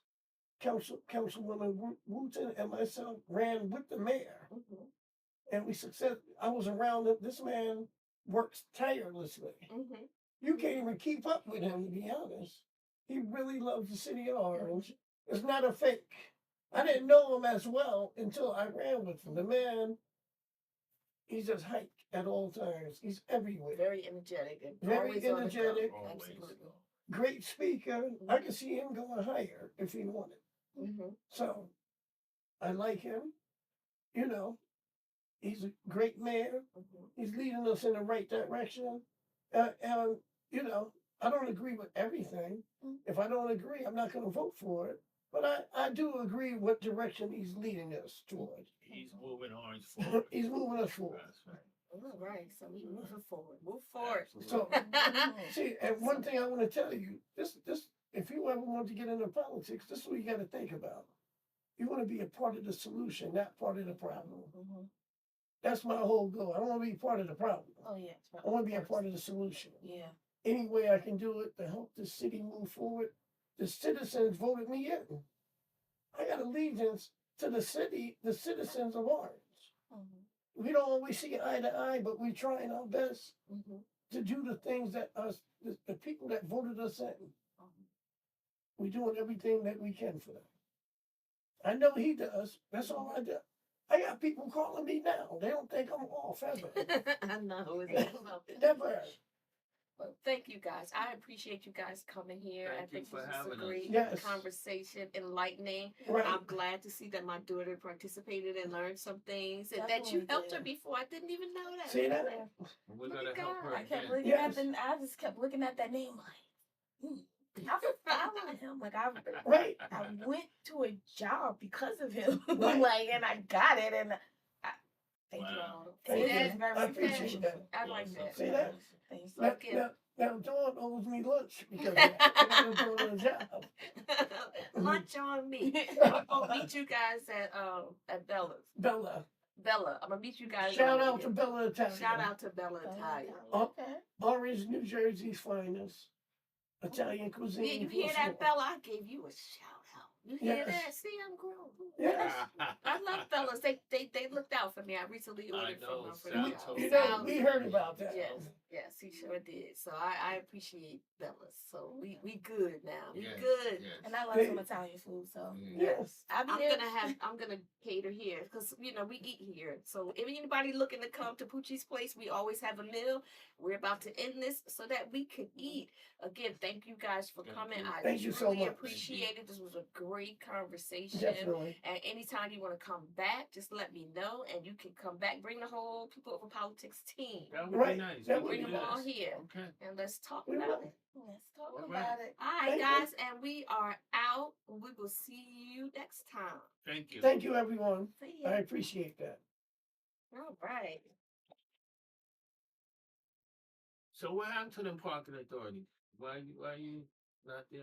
Councilwoman Wooten and myself ran with the mayor, Mhm. and we I was around him. This man works tirelessly. Mhm. You can't even keep up with him, to be honest. He really loves the city of Orange. It's not a fake. I didn't know him as well until I ran with him. The man, he's just hyped at all times. He's everywhere. Very energetic and Very always on the go. energetic. Always. Absolutely. Great speaker. I could see him going higher if he wanted. Mhm. So I like him. You know, he's a great mayor. Mhm. He's leading us in the right direction. And, you know, I don't agree with everything. If I don't agree, I'm not going to vote for it. But I do agree what direction he's leading us towards. He's moving Orange forward. He's moving us forward. That's right. All right. So we moving forward. Move forward. So, Mhm. see, and one thing I want to tell you, this, if you ever want to get into politics, this is what you got to think about. You want to be a part of the solution, not part of the problem. Mhm. That's my whole goal. I don't want to be part of the problem. Oh yeah. I want to be a part of the solution. Yeah. Any way I can do it to help the city move forward. The citizens voted me in. I got allegiance to the city, the citizens of Orange. Mhm. We don't always see eye to eye, but we're trying our best Mhm. to do the things that the people that voted us in. We're doing everything that we can for them. I know he does. That's all I do. I got people calling me now. They don't think I'm all feather. I know. It's about that. Never. Well, thank you guys. I appreciate you guys coming here. I Thank you think for this was a having us. great Yes. conversation, enlightening. Right. I'm glad to see that my daughter participated and learned some things, and that Definitely you helped her did. before. I didn't even know that. See that? And we're Look gonna at help her God. I kept again. looking Yes. at I just kept looking at that name like, I followed him. Like Right. I went to a job because of him. Right. Like, and I got it. And thank you Wow. all. Thank It you. is very I appreciate appreciative. that. I like that. See that? Thank you. Now, Okay. now Dawn owes me lunch because I got to do a job. Lunch on me. I'll meet you guys at Bella's. Bella. Bella. I'm gonna meet you guys. Shout over out to here. Bella Italian. Shout out to Bella Italia. Okay. Orange, New Jersey's finest Italian cuisine. Yeah, you hear plus that, more. Bella? I gave you a shout out. You hear Yes. that? See, I'm grown. Yes. I love Bella's. They looked out for me. I recently ordered from them for the Sounds job. totally You know, Sounds- we heard about that. Yes, he sure did. So I appreciate Bella's. So we good now. We Yes, good. yes. And I love some Italian food, so Yes. I'll be I'm there. gonna cater here because we eat here. So if anybody looking to come to Poochie's place, we always have a meal. We're about to end this so that we could eat. Again, thank you guys for Thank coming. you. I Thank you so truly much. appreciate it. This was a great conversation. Definitely. And anytime you want to come back, just let me know, and you can come back. Bring the whole People Over Politics team. That would Right. be nice. That We would Bring can be them do all that. here, Okay. and let's talk We about will. it. Let's talk All about right. it. All right, Thank you. guys, and we are out. We will see you next time. Thank you. Thank you, everyone. See I ya. appreciate that. All right. So what happened to them parking authorities? Why you not there?